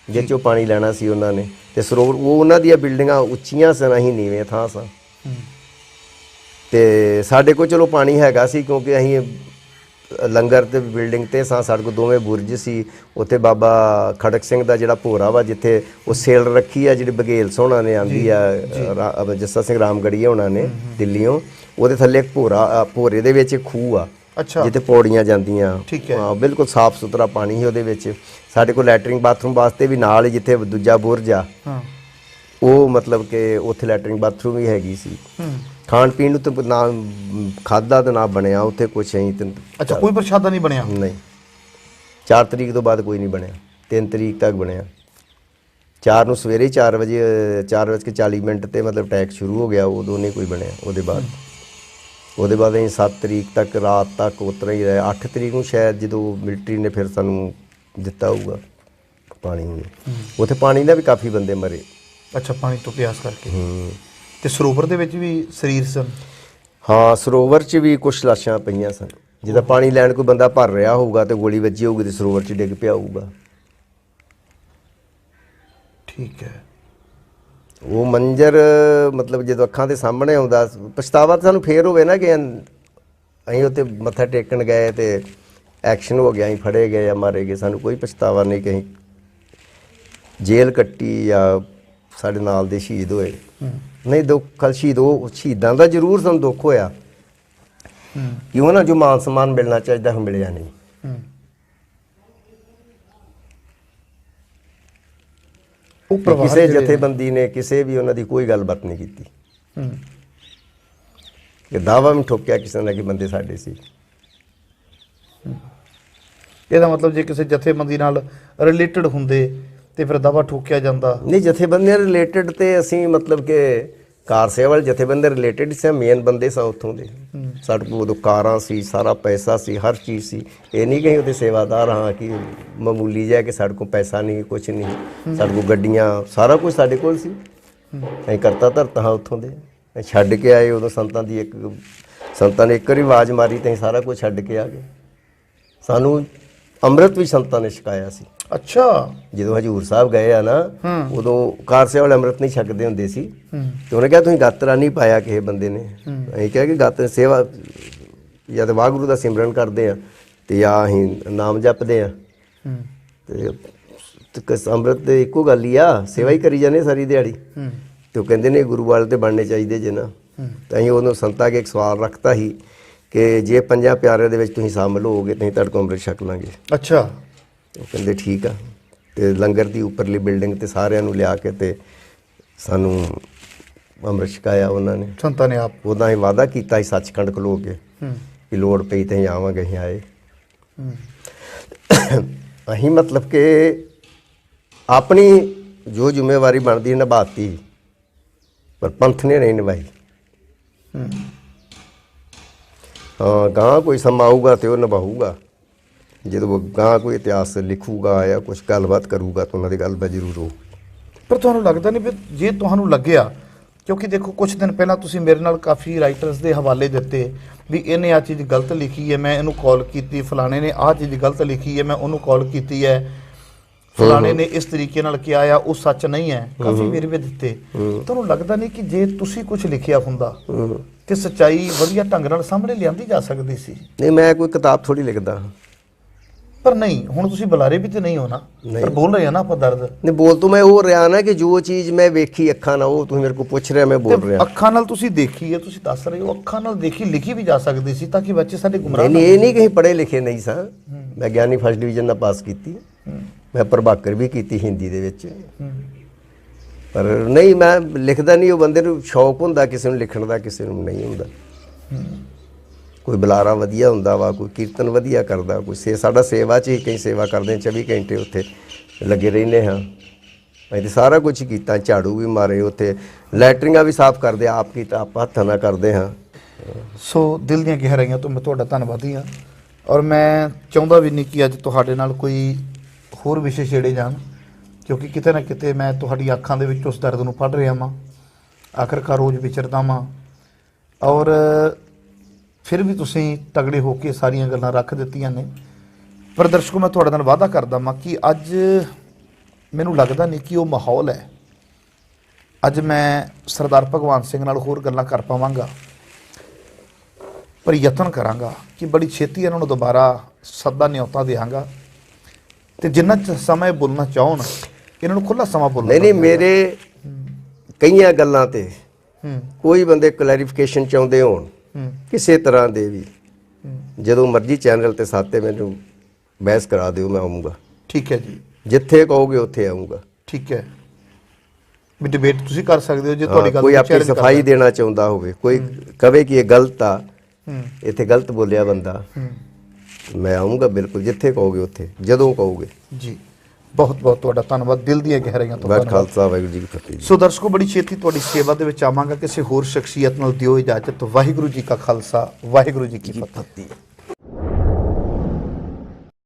ਜਿਹ 'ਚੋਂ ਪਾਣੀ ਲੈਣਾ ਸੀ ਉਹਨਾਂ ਨੇ, ਤੇ ਸਰੋਵਰ, ਉਹ ਉਹਨਾਂ ਦੀਆਂ ਬਿਲਡਿੰਗਾਂ ਉੱਚੀਆਂ ਸਨ, ਅਸੀਂ ਨੀਵੇਂ ਥਾਂ ਸਾਂ। ਤੇ ਸਾਡੇ ਕੋਲ ਚਲੋ ਪਾਣੀ ਹੈਗਾ ਸੀ, ਕਿਉਂਕਿ ਅਸੀਂ ਲੰਗਰ ਤੇ ਬਿਲਡਿੰਗ ਤੇ ਸਾਂ, ਸਾਡੇ ਕੋਲ 2 ਬੁਰਜ ਸੀ। ਉੱਥੇ ਬਾਬਾ ਖੜਕ ਸਿੰਘ ਦਾ ਜਿਹੜਾ ਭੋਰਾ ਵਾ, ਜਿੱਥੇ ਉਹ ਸੇਲ ਰੱਖੀ ਆ, ਜਿਹੜੀ ਬਘੇਲ ਸੋਹਣਾ ਨੇ ਆਂਦੀ ਆ, ਜੱਸਾ ਸਿੰਘ ਰਾਮਗੜੀਆ ਹੋਣਾ ਨੇ ਦਿੱਲੀੋਂ, ਉਹਦੇ ਥੱਲੇ ਇੱਕ ਭੋਰੇ ਦੇ ਵਿੱਚ ਖੂਹ ਆ, ਜਿੱਥੇ ਪੌੜੀਆਂ ਜਾਂਦੀਆਂ। ਹਾਂ, ਬਿਲਕੁਲ ਸਾਫ਼ ਸੁਥਰਾ ਪਾਣੀ ਸੀ ਉਹਦੇ ਵਿੱਚ। ਸਾਡੇ ਕੋਲ ਲੈਟਰਿੰਗ ਬਾਥਰੂਮ ਵਾਸਤੇ ਵੀ ਨਾਲ ਹੀ, ਜਿੱਥੇ ਦੂਜਾ ਬੁਰਜ ਆ, ਉਹ ਮਤਲਬ ਕਿ ਉੱਥੇ ਲੈਟਰਿੰਗ ਬਾਥਰੂਮ ਵੀ ਹੈਗੀ ਸੀ। ਖਾਣ ਪੀਣ ਨੂੰ ਤਾਂ ਨਾ ਖਾਦਾ ਤੇ ਨਾ ਬਣਿਆ ਉੱਥੇ ਕੁਛ। ਅੱਛਾ, ਕੋਈ ਪ੍ਰਸ਼ਾਦਾ ਨਹੀਂ ਬਣਿਆ? ਨਹੀਂ, 4 ਤਰੀਕ ਤੋਂ ਬਾਅਦ ਕੋਈ ਨਹੀਂ ਬਣਿਆ, 3 ਤਰੀਕ ਤੱਕ ਬਣਿਆ। 4 ਨੂੰ ਸਵੇਰੇ 4 ਵਜੇ 4:40 ਤੇ ਮਤਲਬ ਅਟੈਕ ਸ਼ੁਰੂ ਹੋ ਗਿਆ, ਉਦੋਂ ਨਹੀਂ ਕੋਈ ਬਣਿਆ। ਉਹਦੇ ਬਾਅਦ ਅਸੀਂ 7 ਤਰੀਕ ਤੱਕ ਰਾਤ ਤੱਕ ਉਤਰਾ ਹੀ ਰਹੇ। 8 ਤਰੀਕ ਨੂੰ ਸ਼ਾਇਦ ਜਦੋਂ ਮਿਲਟਰੀ ਨੇ ਫਿਰ ਸਾਨੂੰ ਦਿੱਤਾ ਹੋਊਗਾ ਪਾਣੀ, ਉੱਥੇ ਪਾਣੀ ਨਾਲ ਵੀ ਕਾਫੀ ਬੰਦੇ ਮਰੇ। ਅੱਛਾ, ਪਾਣੀ ਤੋਂ ਪਿਆਸ ਕਰਕੇ। ਤੇ ਸਰੋਵਰ ਦੇ ਵਿੱਚ ਵੀ ਸਰੀਰ ਸਨ? ਹਾਂ, ਸਰੋਵਰ 'ਚ ਵੀ ਕੁਛ ਲਾਸ਼ਾਂ ਪਈਆਂ ਸਨ। ਜਿੱਦਾਂ ਪਾਣੀ ਲੈਣ ਕੋਈ ਬੰਦਾ ਭਰ ਰਿਹਾ ਹੋਊਗਾ ਤੇ ਗੋਲੀ ਵੱਜੀ ਹੋਊਗੀ ਤੇ ਸਰੋਵਰ 'ਚ ਡਿੱਗ ਪਿਆ ਹੋਊਗਾ। ਠੀਕ ਹੈ। ਉਹ ਮੰਜ਼ਰ ਮਤਲਬ ਜਦੋਂ ਅੱਖਾਂ ਦੇ ਸਾਹਮਣੇ ਆਉਂਦਾ, ਪਛਤਾਵਾ ਤਾਂ ਸਾਨੂੰ ਫੇਰ ਹੋਵੇ ਨਾ ਕਿ ਅਸੀਂ ਉੱਥੇ ਮੱਥਾ ਟੇਕਣ ਗਏ ਤੇ ਐਕਸ਼ਨ ਹੋ ਗਿਆ, ਅਸੀਂ ਫੜੇ ਗਏ ਜਾਂ ਮਾਰੇ ਗਏ। ਸਾਨੂੰ ਕੋਈ ਪਛਤਾਵਾ ਨਹੀਂ ਕਿ ਅਸੀਂ ਜੇਲ੍ਹ ਕੱਟੀ ਜਾਂ ਸਾਡੇ ਨਾਲ ਦੇ ਸ਼ਹੀਦ ਹੋਏ। ਨਹੀਂ, ਦੁੱਖ ਸ਼ਹੀਦਾਂ ਦਾ ਜ਼ਰੂਰ ਸਾਨੂੰ ਦੁੱਖ ਹੋਇਆ ਕਿ ਉਹਨਾਂ ਜੋ ਮਾਨ ਸਨਮਾਨ ਮਿਲਣਾ ਚਾਹੀਦਾ ਉਹ ਮਿਲਿਆ ਨਹੀਂ। ਕਿਸੇ ਜਥੇਬੰਦੀ ਨੇ, ਕਿਸੇ ਵੀ ਉਹਨਾਂ ਦੀ ਕੋਈ ਗੱਲਬਾਤ ਨਹੀਂ ਕੀਤੀ। ਕਿ ਦਾਵਾ ਵੀ ਠੋਕਿਆ ਕਿਸੇ ਨੇ ਕਿ ਬੰਦੇ ਸਾਡੇ ਸੀ। ਇਹਦਾ ਮਤਲਬ ਜੇ ਕਿਸੇ ਜਥੇਬੰਦੀ ਨਾਲ ਰਿਲੇਟਡ ਹੁੰਦੇ ਤੇ ਫਿਰ ਦਾਵਾ ਠੋਕਿਆ ਜਾਂਦਾ? ਨਹੀਂ, ਜਥੇਬੰਦੀਆਂ ਰਿਲੇਟਡ ਤੇ ਅਸੀਂ ਮਤਲਬ ਕਿ ਕਾਰ ਸੇਵਾ ਵਾਲੇ ਜਥੇਬੰਦੀ ਰਿਲੇਟਡ ਸੀ, ਮੇਨ ਬੰਦੇ ਸਾਂ ਉੱਥੋਂ ਦੇ। ਸਾਡੇ ਕੋਲ ਉਦੋਂ ਕਾਰਾਂ ਸੀ, ਸਾਰਾ ਪੈਸਾ ਸੀ, ਹਰ ਚੀਜ਼ ਸੀ। ਇਹ ਨਹੀਂ ਕਿ ਉਹਦੇ ਸੇਵਾਦਾਰ ਹਾਂ ਕਿ ਮਾਮੂਲੀ ਜਿਹਾ ਕਿ ਸਾਡੇ ਕੋਲ ਪੈਸਾ ਨਹੀਂ, ਕੁਛ ਨਹੀਂ। ਸਾਡੇ ਕੋਲ ਗੱਡੀਆਂ, ਸਾਰਾ ਕੁਝ ਸਾਡੇ ਕੋਲ ਸੀ। ਅਸੀਂ ਕਰਤਾ ਧਰਤਾ ਹਾਂ ਉੱਥੋਂ ਦੇ। ਅਸੀਂ ਛੱਡ ਕੇ ਆਏ ਉਦੋਂ ਸੰਤਾਂ ਨੇ ਇੱਕ ਵਾਰੀ ਆਵਾਜ਼ ਮਾਰੀ ਤੇ ਅਸੀਂ ਸਾਰਾ ਕੁਝ ਛੱਡ ਕੇ ਆ ਗਏ। ਸਾਨੂੰ ਅੰਮ੍ਰਿਤ ਵੀ ਸੰਤਾਂ ਨੇ ਛਕਾਇਆ ਸੀ। ਅੱਛਾ। ਜਦੋਂ ਹਜੂਰ ਸਾਹਿਬ ਗਏ ਆ ਨਾ, ਉਦੋਂ ਕਾਰ ਸੇਵਾ ਵਾਲੇ ਅੰਮ੍ਰਿਤ ਨਹੀਂ ਛਕਦੇ ਹੁੰਦੇ ਸੀ। ਤੇ ਉਹਨੇ ਕਿਹਾ ਤੁਸੀਂ ਗਾਤਰਾ ਨਹੀਂ ਪਾਇਆ ਕਿਸੇ ਬੰਦੇ ਨੇ। ਅਸੀਂ ਕਿਹਾ ਕਿ ਗਾਤਰਾ ਸੇਵਾ ਜਾਂ ਤਾਂ ਵਾਹਿਗੁਰੂ ਦਾ ਸਿਮਰਨ ਕਰਦੇ ਆ ਤੇ ਜਾਂ ਅਸੀਂ ਨਾਮ ਜਪਦੇ ਆ। ਤੇ ਅੰਮ੍ਰਿਤ ਤੇ ਇੱਕੋ ਗੱਲ ਹੀ ਆ, ਸੇਵਾ ਹੀ ਕਰੀ ਜਾਂਦੇ ਸਾਰੀ ਦਿਹਾੜੀ। ਤੇ ਉਹ ਕਹਿੰਦੇ ਨੇ ਗੁਰੂ ਵਾਲੇ ਤੇ ਬਣਨੇ ਚਾਹੀਦੇ ਜੇ ਨਾ। ਤਾਂ ਅਸੀਂ ਉਹਨੂੰ ਸੰਤਾਂ ਅੱਗੇ ਇੱਕ ਸਵਾਲ ਰੱਖਤਾ ਸੀ ਕਿ ਜੇ 5 ਪਿਆਰਿਆਂ ਦੇ ਵਿੱਚ ਤੁਸੀਂ ਸ਼ਾਮਿਲ ਹੋਵੋਗੇ ਤਾਂ ਅਸੀਂ ਤੁਹਾਡੇ ਕੋਲ ਅੰਮ੍ਰਿਤ ਛਕ ਲਾਂਗੇ। ਅੱਛਾ। ਉਹ ਕਹਿੰਦੇ ਠੀਕ ਆ। ਤੇ ਲੰਗਰ ਦੀ ਉੱਪਰਲੀ ਬਿਲਡਿੰਗ ਤੇ ਸਾਰਿਆਂ ਨੂੰ ਲਿਆ ਕੇ ਤੇ ਸਾਨੂੰ ਅੰਮ੍ਰਿਤ ਛਕਾਇਆ ਉਹਨਾਂ ਨੇ, ਸੰਤਾਂ ਨੇ ਆਪ। ਉਹਦਾ ਅਸੀਂ ਵਾਅਦਾ ਕੀਤਾ ਸੀ ਸੱਚਖੰਡ ਖਲੋ ਕੇ ਕਿ ਲੋੜ ਪਈ ਤੇ ਅਸੀਂ ਆਵਾਂਗੇ। ਅਸੀਂ ਆਏ। ਅਸੀਂ ਮਤਲਬ ਕਿ ਆਪਣੀ ਜੋ ਜ਼ਿੰਮੇਵਾਰੀ ਬਣਦੀ ਨਿਭਾਤੀ, ਪਰ ਪੰਥ ਨੇ ਨਹੀਂ ਨਿਭਾਈ। ਹਾਂ, ਗਾਂ ਕੋਈ ਸਮਾਂ ਆਊਗਾ ਤੇ ਉਹ ਨਿਭਾਊਗਾ। ਜਦੋਂ ਗਾਂ ਕੋਈ ਇਤਿਹਾਸ ਲਿਖੂਗਾ ਜਾਂ ਕੁਝ ਗੱਲਬਾਤ ਕਰੂਗਾ ਤਾਂ ਉਹਨਾਂ ਦੀ ਗੱਲਬਾਤ ਜ਼ਰੂਰ ਹੋਊਗੀ। ਪਰ ਤੁਹਾਨੂੰ ਲੱਗਦਾ ਨਹੀਂ ਵੀ ਜੇ ਤੁਹਾਨੂੰ ਲੱਗਿਆ, ਕਿਉਂਕਿ ਦੇਖੋ ਕੁਝ ਦਿਨ ਪਹਿਲਾਂ ਤੁਸੀਂ ਮੇਰੇ ਨਾਲ ਕਾਫੀ ਰਾਈਟਰਸ ਦੇ ਹਵਾਲੇ ਦਿੱਤੇ ਵੀ ਇਹਨੇ ਆਹ ਚੀਜ਼ ਗਲਤ ਲਿਖੀ ਹੈ, ਮੈਂ ਇਹਨੂੰ ਕਾਲ ਕੀਤੀ, ਫਲਾਣੇ ਨੇ ਆਹ ਚੀਜ਼ ਗਲਤ ਲਿਖੀ ਹੈ, ਮੈਂ ਉਹਨੂੰ ਕਾਲ ਕੀਤੀ ਹੈ, ਫਲਾਣੇ ਨੇ ਇਸ ਤਰੀਕੇ ਨਾਲ ਕਿਹਾ ਆ, ਉਹ ਸੱਚ ਨਹੀਂ ਹੈ। ਕਾਫੀ ਵੇਰਵੇ ਦਿੱਤੇ। ਤੁਹਾਨੂੰ ਲੱਗਦਾ ਨਹੀਂ ਕਿ ਜੇ ਤੁਸੀਂ ਕੁਝ ਲਿਖਿਆ ਹੁੰਦਾ ਤੇ ਸੱਚਾਈ ਵਧੀਆ ਢੰਗ ਨਾਲ ਸਾਹਮਣੇ ਲਿਆਂਦੀ ਜਾ ਸਕਦੀ ਸੀ? ਨਹੀਂ, ਮੈਂ ਕੋਈ ਕਿਤਾਬ ਥੋੜੀ ਲਿਖਦਾ। ਪਰ ਨਹੀਂ, ਹੁਣ ਤੁਸੀਂ ਬੁਲਾਰੇ ਵੀ ਤੇ ਨਹੀਂ ਹੋ ਨਾ, ਪਰ ਬੋਲ ਰਹੇ ਆ ਨਾ ਆਪਾਂ ਦਰਦ। ਨਹੀਂ, ਬੋਲ ਤੂੰ ਮੈਂ ਉਹ ਰਿਹਾ ਨਾ ਕਿ ਜੋ ਚੀਜ਼ ਮੈਂ ਵੇਖੀ ਅੱਖਾਂ ਨਾਲ, ਉਹ ਤੁਸੀਂ ਮੇਰੇ ਕੋਲ ਪੁੱਛ ਰਿਹਾ, ਮੈਂ ਬੋਲ ਰਿਹਾ। ਅੱਖਾਂ ਨਾਲ ਤੁਸੀਂ ਦੇਖੀ ਹੈ, ਤੁਸੀਂ ਦੱਸ ਰਹੇ ਹੋ, ਅੱਖਾਂ ਨਾਲ ਦੇਖੀ ਲਿਖੀ ਵੀ ਜਾ ਸਕਦੀ ਸੀ ਤਾਂ ਕਿ ਬੱਚੇ ਸਾਡੇ ਗੁੰਮਰਾਹ। ਨਹੀਂ, ਇਹ ਨਹੀਂ ਕਿ ਪੜ੍ਹੇ ਲਿਖੇ ਨਹੀਂ ਸਾਂ। ਮੈਂ ਗਿਆਨੀ ਫਸਟ ਡਿਵੀਜ਼ਨ ਨਾਲ ਪਾਸ ਕੀਤੀ। ਮੈਂ ਪ੍ਰਭਾਕਰ ਵੀ ਕੀਤੀ ਹਿੰਦੀ ਦੇ ਵਿੱਚ। ਪਰ ਨਹੀਂ, ਮੈਂ ਲਿਖਦਾ ਨਹੀਂ। ਉਹ ਬੰਦੇ ਨੂੰ ਸ਼ੌਕ ਹੁੰਦਾ ਕਿਸੇ ਨੂੰ ਲਿਖਣ ਦਾ, ਕਿਸੇ ਨੂੰ ਨਹੀਂ ਹੁੰਦਾ। ਕੋਈ ਬੁਲਾਰਾ ਵਧੀਆ ਹੁੰਦਾ ਵਾ, ਕੋਈ ਕੀਰਤਨ ਵਧੀਆ ਕਰਦਾ, ਕੋਈ ਸਾਡਾ ਸੇਵਾ 'ਚ ਹੀ ਕਈ ਸੇਵਾ ਕਰਦੇ 24 ਘੰਟੇ ਉੱਥੇ ਲੱਗੇ ਰਹਿੰਦੇ ਹਾਂ। ਅਸੀਂ ਤਾਂ ਸਾਰਾ ਕੁਝ ਕੀਤਾ, ਝਾੜੂ ਵੀ ਮਾਰੇ, ਉੱਥੇ ਲੈਟਰਿੰਗਾਂ ਵੀ ਸਾਫ਼ ਕਰਦੇ, ਆਪ ਕੀਤਾ, ਆਪ ਹੱਥਾਂ ਨਾਲ ਕਰਦੇ ਹਾਂ। ਸੋ ਦਿਲ ਦੀਆਂ ਗਹਿਰਾਈਆਂ ਤੋਂ ਮੈਂ ਤੁਹਾਡਾ ਧੰਨਵਾਦੀ ਹਾਂ। ਔਰ ਮੈਂ ਚਾਹੁੰਦਾ ਵੀ ਨਹੀਂ ਕਿ ਅੱਜ ਤੁਹਾਡੇ ਨਾਲ ਕੋਈ ਹੋਰ ਵਿਸ਼ੇ ਛੇੜੇ ਜਾਣ, ਕਿਉਂਕਿ ਕਿਤੇ ਨਾ ਕਿਤੇ ਮੈਂ ਤੁਹਾਡੀ ਅੱਖਾਂ ਦੇ ਵਿੱਚ ਉਸ ਦਰਦ ਨੂੰ ਪੜ੍ਹ ਰਿਹਾ ਵਾਂ। ਆਖਰਕਾਰ ਰੋਜ਼ ਵਿਚਰਦਾ ਵਾਂ ਔਰ ਫਿਰ ਵੀ ਤੁਸੀਂ ਤਗੜੇ ਹੋ ਕੇ ਸਾਰੀਆਂ ਗੱਲਾਂ ਰੱਖ ਦਿੱਤੀਆਂ ਨੇ। ਪਰ ਦਰਸ਼ਕੋ, ਮੈਂ ਤੁਹਾਡੇ ਨਾਲ ਵਾਅਦਾ ਕਰਦਾ ਵਾਂ ਕਿ ਅੱਜ ਮੈਨੂੰ ਲੱਗਦਾ ਨਹੀਂ ਕਿ ਉਹ ਮਾਹੌਲ ਹੈ। ਅੱਜ ਮੈਂ ਸਰਦਾਰ ਭਗਵੰਤ ਸਿੰਘ ਨਾਲ ਹੋਰ ਗੱਲਾਂ ਕਰ ਪਾਵਾਂਗਾ, ਪਰ ਯਤਨ ਕਰਾਂਗਾ ਕਿ ਬੜੀ ਛੇਤੀ ਇਹਨਾਂ ਨੂੰ ਦੁਬਾਰਾ ਸੱਦਾ ਨਿਯੋਤਾ ਦਿਆਂਗਾ ਤੇ ਜਿੰਨਾ ਸਮਾਂ ਬੋਲਣਾ ਚਾਹਣ ਇਹਨਾਂ ਨੂੰ ਖੁੱਲ੍ਹਾ ਸਮਾਂ ਬੋਲਣਾ। ਨਹੀਂ, ਮੇਰੇ ਕਈਆਂ ਗੱਲਾਂ ਤੇ ਕੋਈ ਬੰਦੇ ਕਲੈਰੀਫਿਕੇਸ਼ਨ ਚਾਹੁੰਦੇ ਹੋਣ ਕਿਸੇ ਤਰ੍ਹਾਂ ਦੇ ਵੀ, ਜਦੋਂ ਮਰਜ਼ੀ ਚੈਨਲ ਤੇ ਸਾਤੇ ਮੈਨੂੰ ਬਹਿਸ ਕਰਾ ਦਿਓ, ਮੈਂ ਆਉਂਗਾ। ਠੀਕ ਹੈ ਜੀ। ਜਿੱਥੇ ਕਹੋਗੇ ਉੱਥੇ ਆਉਂਗਾ। ਠੀਕ ਹੈ। ਵੀ ਡਿਬੇਟ ਤੁਸੀਂ ਕਰ ਸਕਦੇ ਹੋ ਜੇ ਤੁਹਾਡੀ ਗੱਲ ਕੋਈ ਆਪਣੀ ਸਫਾਈ ਦੇਣਾ ਚਾਹੁੰਦਾ ਹੋਵੇ, ਕੋਈ ਕਵੇ ਕਿ ਇਹ ਗਲਤ ਆ, ਇੱਥੇ ਗਲਤ ਬੋਲਿਆ ਬੰਦਾ, ਮੈਂ ਆਉਂਗਾ ਬਿਲਕੁਲ। ਜਿੱਥੇ ਕਹੋਗੇ ਉੱਥੇ, ਜਦੋਂ ਕਹੋਗੇ ਜੀ। ਬਹੁਤ ਬਹੁਤ ਤੁਹਾਡਾ ਧੰਨਵਾਦ, ਦਿਲ ਦੀਆਂ ਗਹਿਰਾਈਆਂ ਤੋਂ। ਵਾਹਿਗੁਰੂ ਖਾਲਸਾ, ਵਾਹਿਗੁਰੂ ਜੀ ਕੀ ਫਤਿਹ। ਸੋ ਦਰਸ਼ਕੋ, ਬੜੀ ਛੇਤੀ ਤੁਹਾਡੀ ਸੇਵਾ ਦੇ ਵਿੱਚ ਆਵਾਂਗਾ ਕਿਸੇ ਹੋਰ ਸ਼ਖਸੀਅਤ ਨਾਲ। ਦਿਓ ਇਜਾਜ਼ਤ। ਵਾਹਿਗੁਰੂ ਜੀ ਕਾ ਖਾਲਸਾ, ਵਾਹਿਗੁਰੂ ਜੀ ਕੀ ਫਤਿਹ।